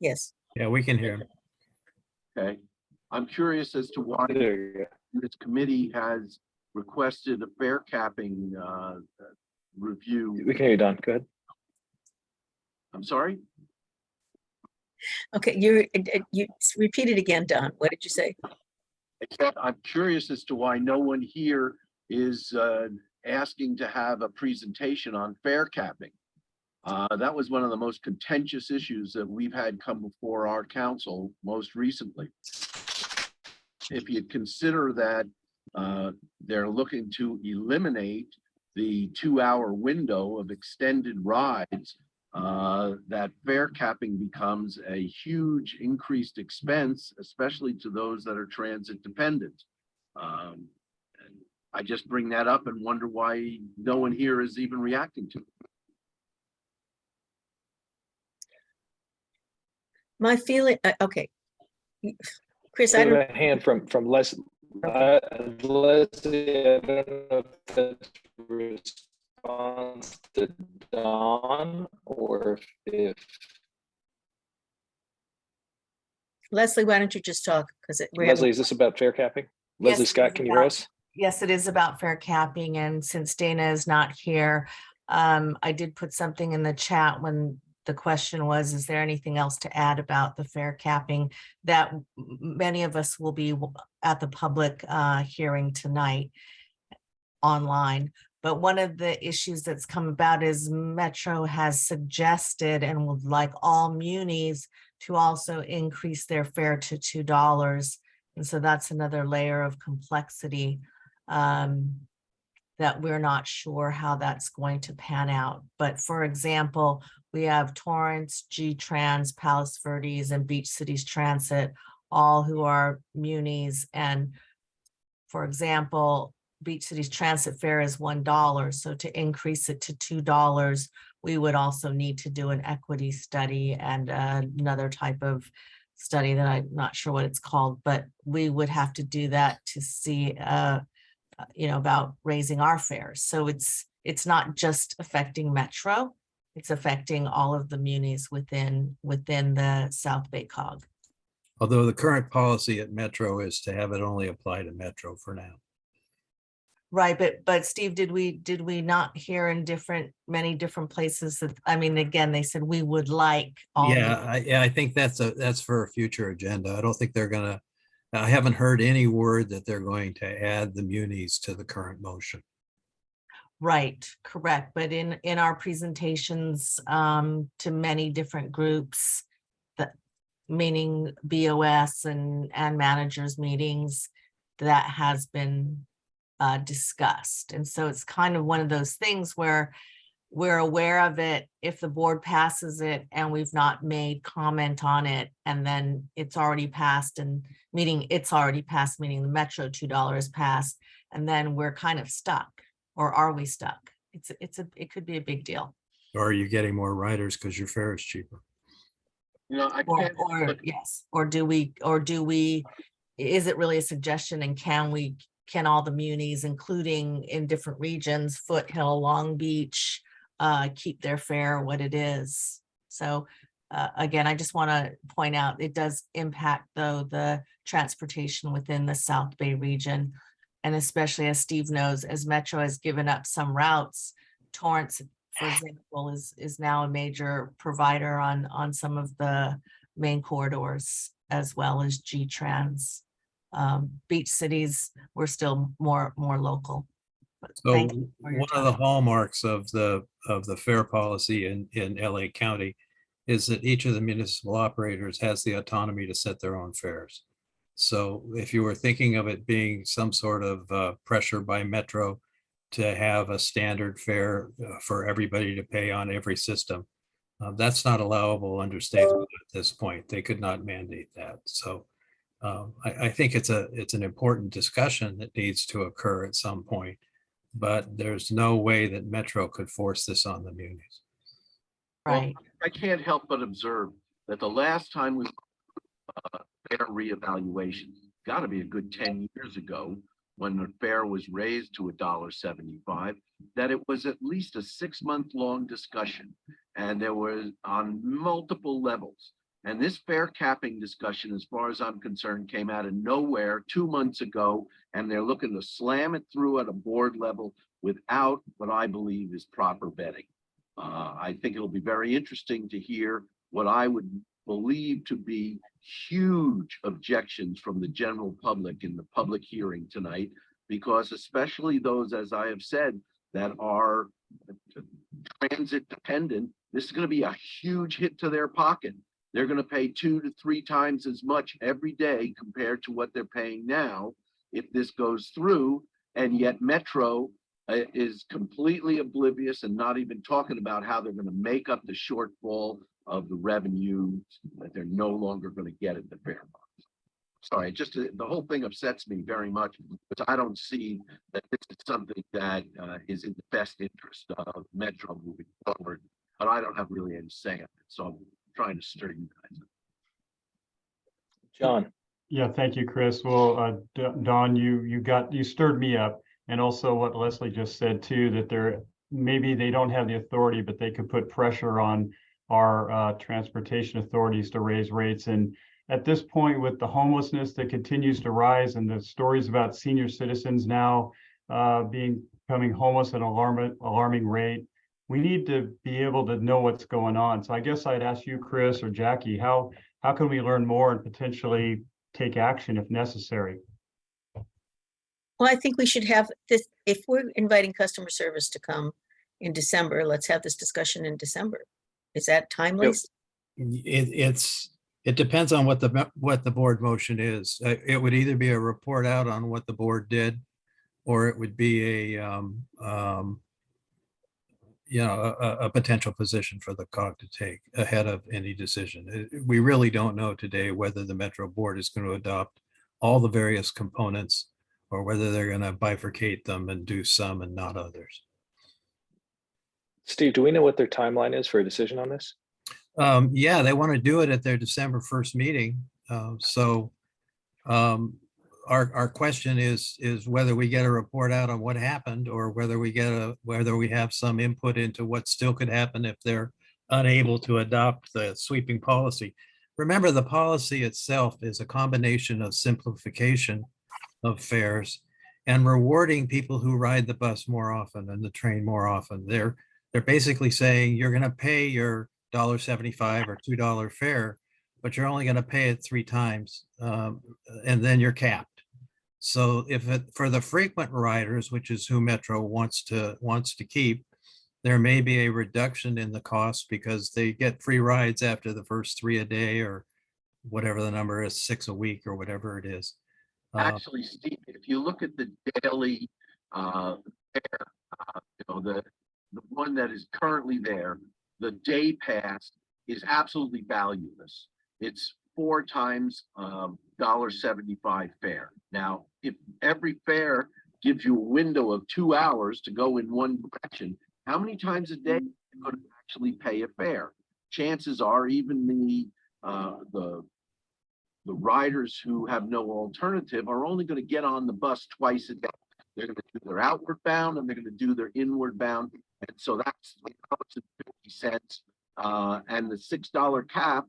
Yes. Yeah, we can hear him. okay? I'm curious as to why There you go. this committee has requested a fare capping review. We can hear you, Don. Go ahead. I'm sorry? Okay, you repeat it again, Don. What did you say? Except I'm curious as to why no one here is asking to have a presentation on fare capping. That was one of the most contentious issues that we've had come before our council most recently. If you consider that they're looking to eliminate the 2-hour window of extended rides, that fare capping becomes a huge increased expense, especially to those that are transit dependent. And I just bring that up and wonder why no one here is even reacting to it. My feeling, okay. Chris, I I have don't, a hand from Leslie. Leslie, I don't know if that's a response to Don or if Leslie, why don't you just talk? Because Leslie, is this about fair capping? Leslie Yes, it Scott, is can you hear about- us? Yes, it is about fair capping, and since Dana is not here, I did put something in the chat when the question was, is there anything else to add about the fair capping? That many of us will be at the public hearing tonight online. But one of the issues that's come about is Metro has suggested and would like all munis to also increase their fare to $2. And so that's another layer of complexity that we're not sure how that's going to pan out. But for example, we have Torrance, G-Trans, Palos Verdes, and Beach Cities Transit, all who are munis. And for example, Beach Cities Transit fare is $1. So to increase it to $2, we would also need to do an equity study and another type of study that I'm not sure what it's called, but we would have to do that to see about raising our fares. So it's not just affecting Metro, it's affecting all of the munis within the South Bay COG. Although the current policy at Metro is to have it only apply to Metro for now. Right, but Steve, did we not hear in many different places that, I mean, again, they said we would like all. Yeah, I think that's for a future agenda. I don't think they're gonna, I haven't heard any word that they're going to add the munis to the current motion. Right, correct. But in our presentations to many different groups, that meaning BOS and managers meetings, that has been discussed. And so it's kind of one of those things where we're aware of it if the board passes it and we've not made comment on it, and then it's already passed, and meaning the Metro $2 passed, and then we're kind of stuck. Or are we stuck? It could be a big deal. Or are you getting more riders because your fare is cheaper? I can't. Yes, or do we, is it really a suggestion, and can all the munis, including in different regions, Foothill, Long Beach, keep their fare what it is? So again, I just want to point out, it does impact though the transportation within the South Bay region. And especially, as Steve knows, as Metro has given up some routes, Torrance, for example, is now a major provider on some of the main corridors, as well as G-Trans. Beach Cities, we're still more local. But So thank you for your one of the hallmarks of the fare policy in LA County is that each of the municipal operators has the autonomy to set their own fares. So if you were thinking of it being some sort of pressure by Metro to have a standard fare for everybody to pay on every system, that's not allowable under state law at this point. They could not mandate that. So I think it's an important discussion that needs to occur at some point, but there's no way that Metro could force this on the munis. Right. Well, I can't help but observe that the last time we fare reevaluation, got to be a good 10 years ago, when the fare was raised to $1.75, that it was at least a 6-month-long discussion, and there was on multiple levels. And this fare capping discussion, as far as I'm concerned, came out of nowhere 2 months ago, and they're looking to slam it through at a board level without what I believe is proper vetting. I think it'll be very interesting to hear what I would believe to be huge objections from the general public in the public hearing tonight, because especially those, as I have said, that are transit dependent, this is going to be a huge hit to their pocket. They're going to pay 2 to 3 times as much every day compared to what they're paying now if this goes through. And yet Metro is completely oblivious and not even talking about how they're going to make up the shortfall of the revenue that they're no longer going to get at the fare box. Sorry, just the whole thing upsets me very much, because I don't see that this is something that is in the best interest of Metro moving forward, but I don't have really any say in it. So I'm trying to stir you guys up. John. Yeah, thank you, Chris. Well, Don, you stirred me up. And also what Leslie just said too, that maybe they don't have the authority, but they could put pressure on our transportation authorities to raise rates. And at this point, with the homelessness that continues to rise and the stories about senior citizens now becoming homeless at an alarming rate, we need to be able to know what's going on. So I guess I'd ask you, Chris or Jackie, how can we learn more and potentially take action if necessary? Well, I think we should have this, if we're inviting customer service to come in December, let's have this discussion in December. Is that timely? It depends on what the board motion is. It would either be a report out on what the board did, or it would be a potential position for the COG to take ahead of any decision. We really don't know today whether the Metro board is going to adopt all the various components, or whether they're going to bifurcate them and do some and not others. Steve, do we know what their timeline is for a decision on this? Yeah, they want to do it at their December 1st meeting. Our question is whether we get a report out on what happened, or whether we have some input into what still could happen if they're unable to adopt the sweeping policy. Remember, the policy itself is a combination of simplification of fares and rewarding people who ride the bus more often and the train more often. They're basically saying you're going to pay your $1.75 or $2 fare, but you're only going to pay it 3 times, and then you're capped. So for the frequent riders, which is who Metro wants to keep, there may be a reduction in the cost because they get free rides after the first 3 a day, or whatever the number is, 6 a week, or whatever it is. Actually, Steve, if you look at the daily fare, the one that is currently there, the day pass is absolutely valueless. It's 4 times $1.75 fare. Now, if every fare gives you a window of 2 hours to go in one direction, how many times a day are you going to actually pay a fare? Chances are even the riders who have no alternative are only going to get on the bus twice a day. They're going to do their outward bound and they're going to do their inward bound. And so that's $2.50. And the $6 cap,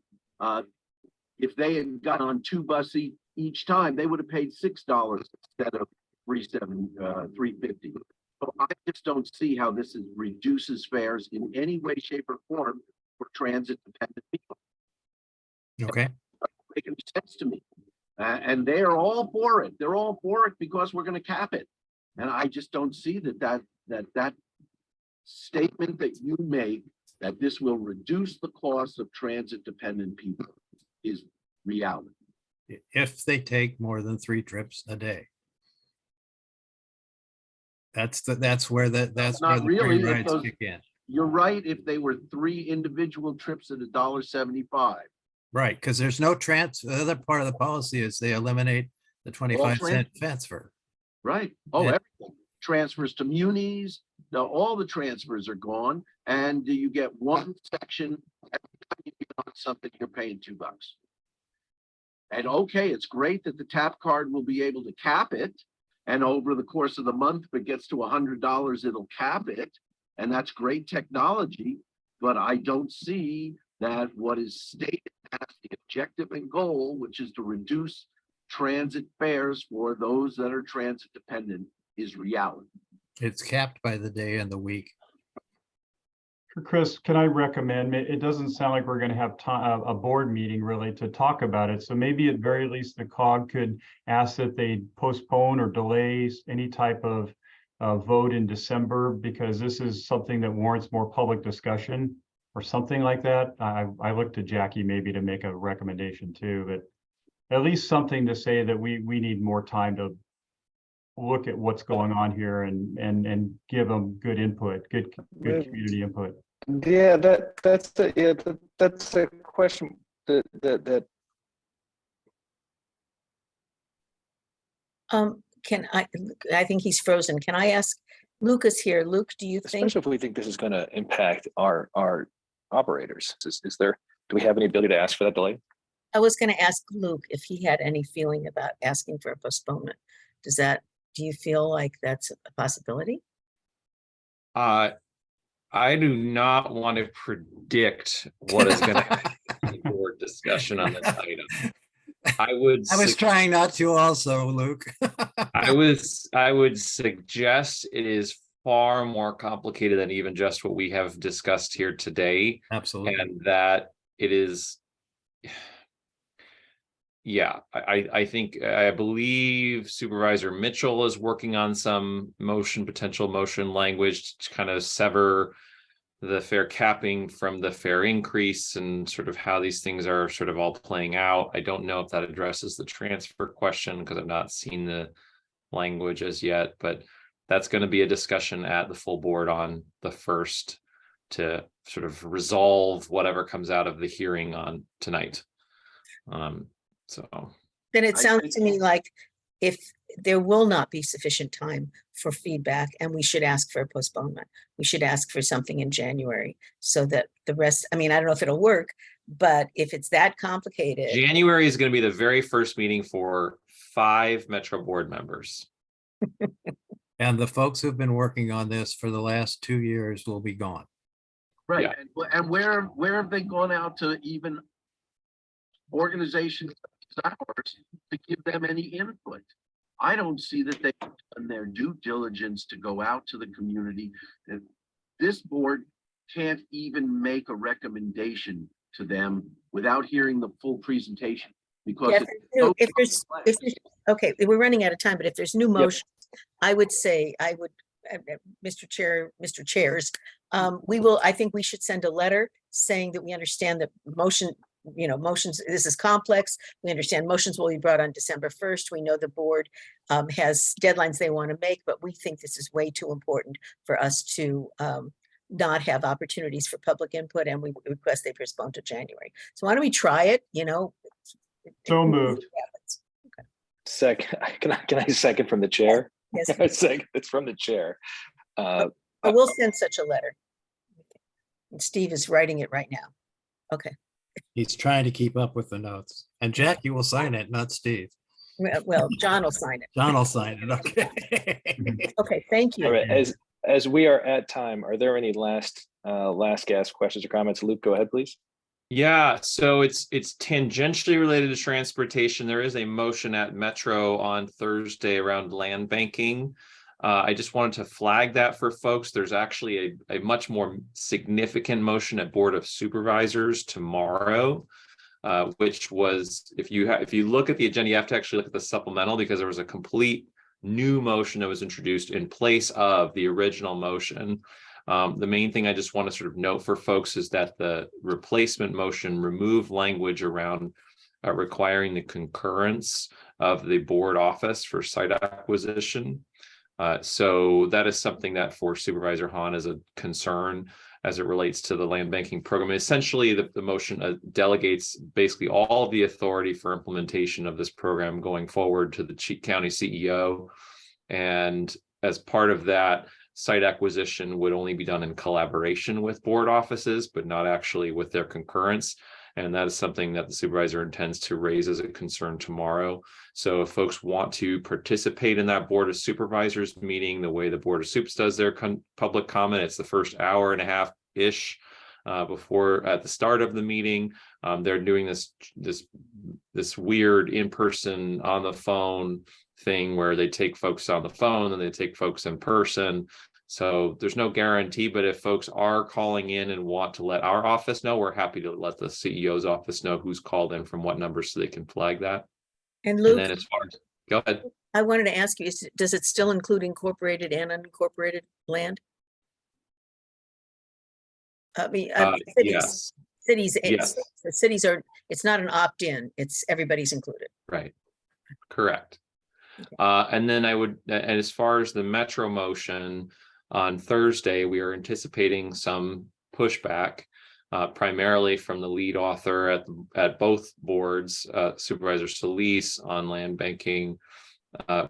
if they had got on 2 buses each time, they would have paid $6 instead of $3.50. So I just don't see how this reduces fares in any way, shape, or form for transit dependent people. Okay. Make any sense to me, and they are all for it. They're all for it because we're going to cap it, and I just don't see that statement that you make, that this will reduce the cost of transit dependent people, is reality. if they take more than 3 trips a day. That's where that's where Not the free really. rides kick in. You're right. If they were 3 individual trips at $1.75. Right, because there's no the other part of the policy is they eliminate the 25-cent transfer. Right. Oh, Yeah. everything. Transfers to munis. Now all the transfers are gone, and you get one section every time you get on something, you're paying $2. And okay, it's great that the tap card will be able to cap it. And over the course of the month, if it gets to $100, it'll cap it. And that's great technology. But I don't see that what is stated as the objective and goal, which is to reduce transit fares for those that are transit dependent, is reality. It's capped by the day and the week. Chris, can I recommend, it doesn't sound like we're going to have a board meeting really to talk about it. So maybe at very least the COG could ask that they postpone or delay any type of vote in December, because this is something that warrants more public discussion or something like that. I look to Jackie maybe to make a recommendation too, but at least something to say that we need more time to look at what's going on here and give them good input, good community input. Yeah, that's a question that Can I think he's frozen. Can I ask Lucas here? Luke, do you think? especially if we think this is going to impact our operators, is there, do we have any ability to ask for that delay? I was going to ask Luke if he had any feeling about asking for a postponement. Do you feel like that's a possibility? I do not want to predict what is going to happen for discussion on this item. I was trying not to also, Luke. I would suggest it is far more complicated than even just what we have discussed here today. Absolutely. And that it is, yeah, I believe Supervisor Mitchell is working on some potential motion language to kind of sever the fare capping from the fare increase and sort of how these things are sort of all playing out. I don't know if that addresses the transfer question because I've not seen the language as yet, but that's going to be a discussion at the full board on the 1st to sort of resolve whatever comes out of the hearing on tonight. So then it sounds to me like if there will not be sufficient time for feedback and we should ask for a postponement, we should ask for something in January so that the rest, I mean, I don't know if it'll work, but if it's that complicated. January is going to be the very first meeting for 5 Metro board members. And the folks who've been working on this for the last 2 years will be gone. Right. Yeah. And where have they gone out to even organizations like ours to give them any input? I don't see that they've done their due diligence to go out to the community. And this board can't even make a recommendation to them without hearing the full presentation. Because Yeah, if there's okay, we're running out of time, but if there's new motions, I would say, Mr. Chairs, I think we should send a letter saying that we understand that motions, this is complex. We understand motions will be brought on December 1st. We know the board has deadlines they want to make, but we think this is way too important for us to not have opportunities for public input, and we request they postpone to January. So why don't we try it, So moved. Okay. Second, can I second from the chair? Yes. Second, it's from the chair. I will send such a letter. And Steve is writing it right now. Okay. He's trying to keep up with the notes. And Jackie will sign it, not Steve. Well, John will sign it. John will sign it, okay. Okay, thank you. All right, as we are at time, are there any last gasp questions or comments? Luke, go ahead, please. Yeah, so it's tangentially related to transportation. There is a motion at Metro on Thursday around land banking. I just wanted to flag that for folks. There's actually a much more significant motion at Board of Supervisors tomorrow, which was, if you look at the agenda, you have to actually look at the supplemental because there was a complete new motion that was introduced in place of the original motion. The main thing I just want to sort of note for folks is that the replacement motion removed language around requiring the concurrence of the board office for site acquisition. So that is something that for Supervisor Hahn is a concern as it relates to the land banking program. Essentially, the motion delegates basically all of the authority for implementation of this program going forward to the county CEO. And as part of that, site acquisition would only be done in collaboration with board offices, but not actually with their concurrence. And that is something that the supervisor intends to raise as a concern tomorrow. So if folks want to participate in that Board of Supervisors meeting, the way the Board of Supes does their public comment, it's the first hour and a half-ish before at the start of the meeting. They're doing this weird in-person on the phone thing where they take folks on the phone and they take folks in person. So there's no guarantee, but if folks are calling in and want to let our office know, we're happy to let the CEO's office know who's called in from what numbers so they can flag that. And Luke, And then as far as, go ahead. I wanted to ask you, does it still include incorporated and unincorporated land? I mean, Yes. cities, Yes. the cities are, it's not an opt-in, it's everybody's included. Right. Correct. And then and as far as the Metro motion, on Thursday, we are anticipating some pushback, primarily from the lead author at both boards, Supervisor Solis on land banking,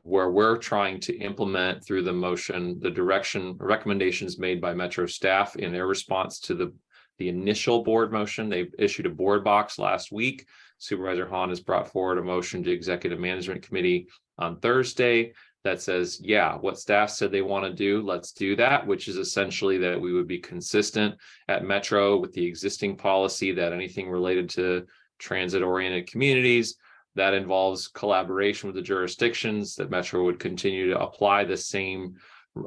where we're trying to implement through the motion the recommendations made by Metro staff in their response to the initial board motion. They issued a board box last week. Supervisor Hahn has brought forward a motion to Executive Management Committee on Thursday that says, yeah, what staff said they want to do, let's do that, which is essentially that we would be consistent at Metro with the existing policy that anything related to transit-oriented communities that involves collaboration with the jurisdictions, that Metro would continue to apply the same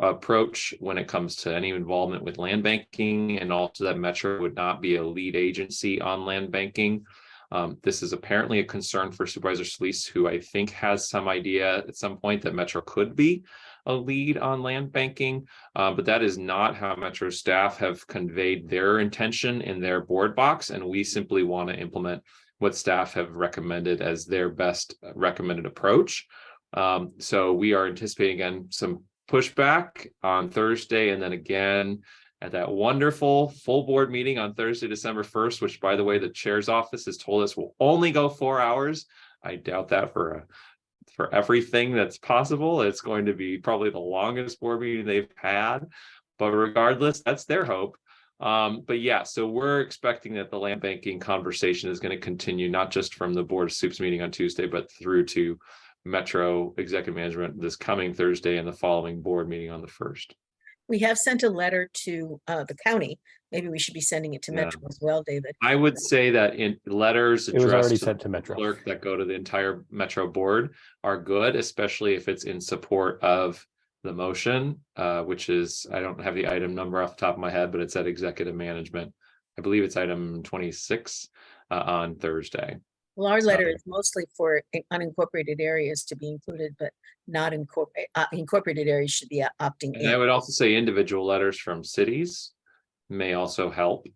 approach when it comes to any involvement with land banking, and also that Metro would not be a lead agency on land banking. This is apparently a concern for Supervisor Solis, who I think has some idea at some point that Metro could be a lead on land banking, but that is not how Metro staff have conveyed their intention in their board box, and we simply want to implement what staff have recommended as their best recommended approach. So we are anticipating, again, some pushback on Thursday, and then again at that wonderful full board meeting on Thursday, December 1st, which, by the way, the chair's office has told us will only go 4 hours. I doubt that for everything that's possible. It's going to be probably the longest board meeting they've had, but regardless, that's their hope. But yeah, so we're expecting that the land banking conversation is going to continue, not just from the Board of Supes meeting on Tuesday, but through to Metro Executive Management this coming Thursday and the following board meeting on the 1st. We have sent a letter to the county. Maybe we should be sending it to Metro as well, David. I would say that in letters It was already addressed to sent the to Metro. clerk that go to the entire Metro board are good, especially if it's in support of the motion, which is, I don't have the item number off the top of my head, but it's at Executive Management. I believe it's item 26 on Thursday. Well, our letter is mostly for unincorporated areas to be included, but not incorporated areas should be opting And I in. would also say individual letters from cities may also help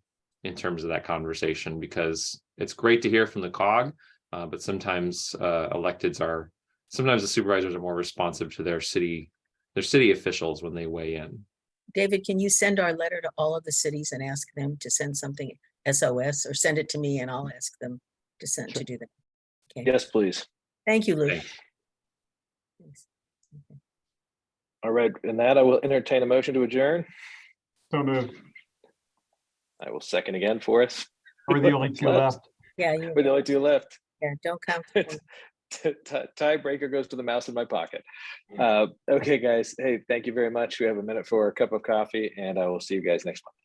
in terms of that conversation, because it's great to hear from the COG, but sometimes sometimes the supervisors are more responsive to their city officials when they weigh in. David, can you send our letter to all of the cities and ask them to send something SOS, or send it to me and I'll ask them to do that? Okay. Yes, please. Thank you, Luke. Thanks. All right, in that I will entertain a motion to adjourn. So moved. I will second again for us. We're the only two left. Yeah, We're the only two left. yeah, don't count. Tiebreaker goes to the mouse in my pocket. Okay, guys. Hey, thank you very much. We have a minute for a cup of coffee, and I will see you guys next month.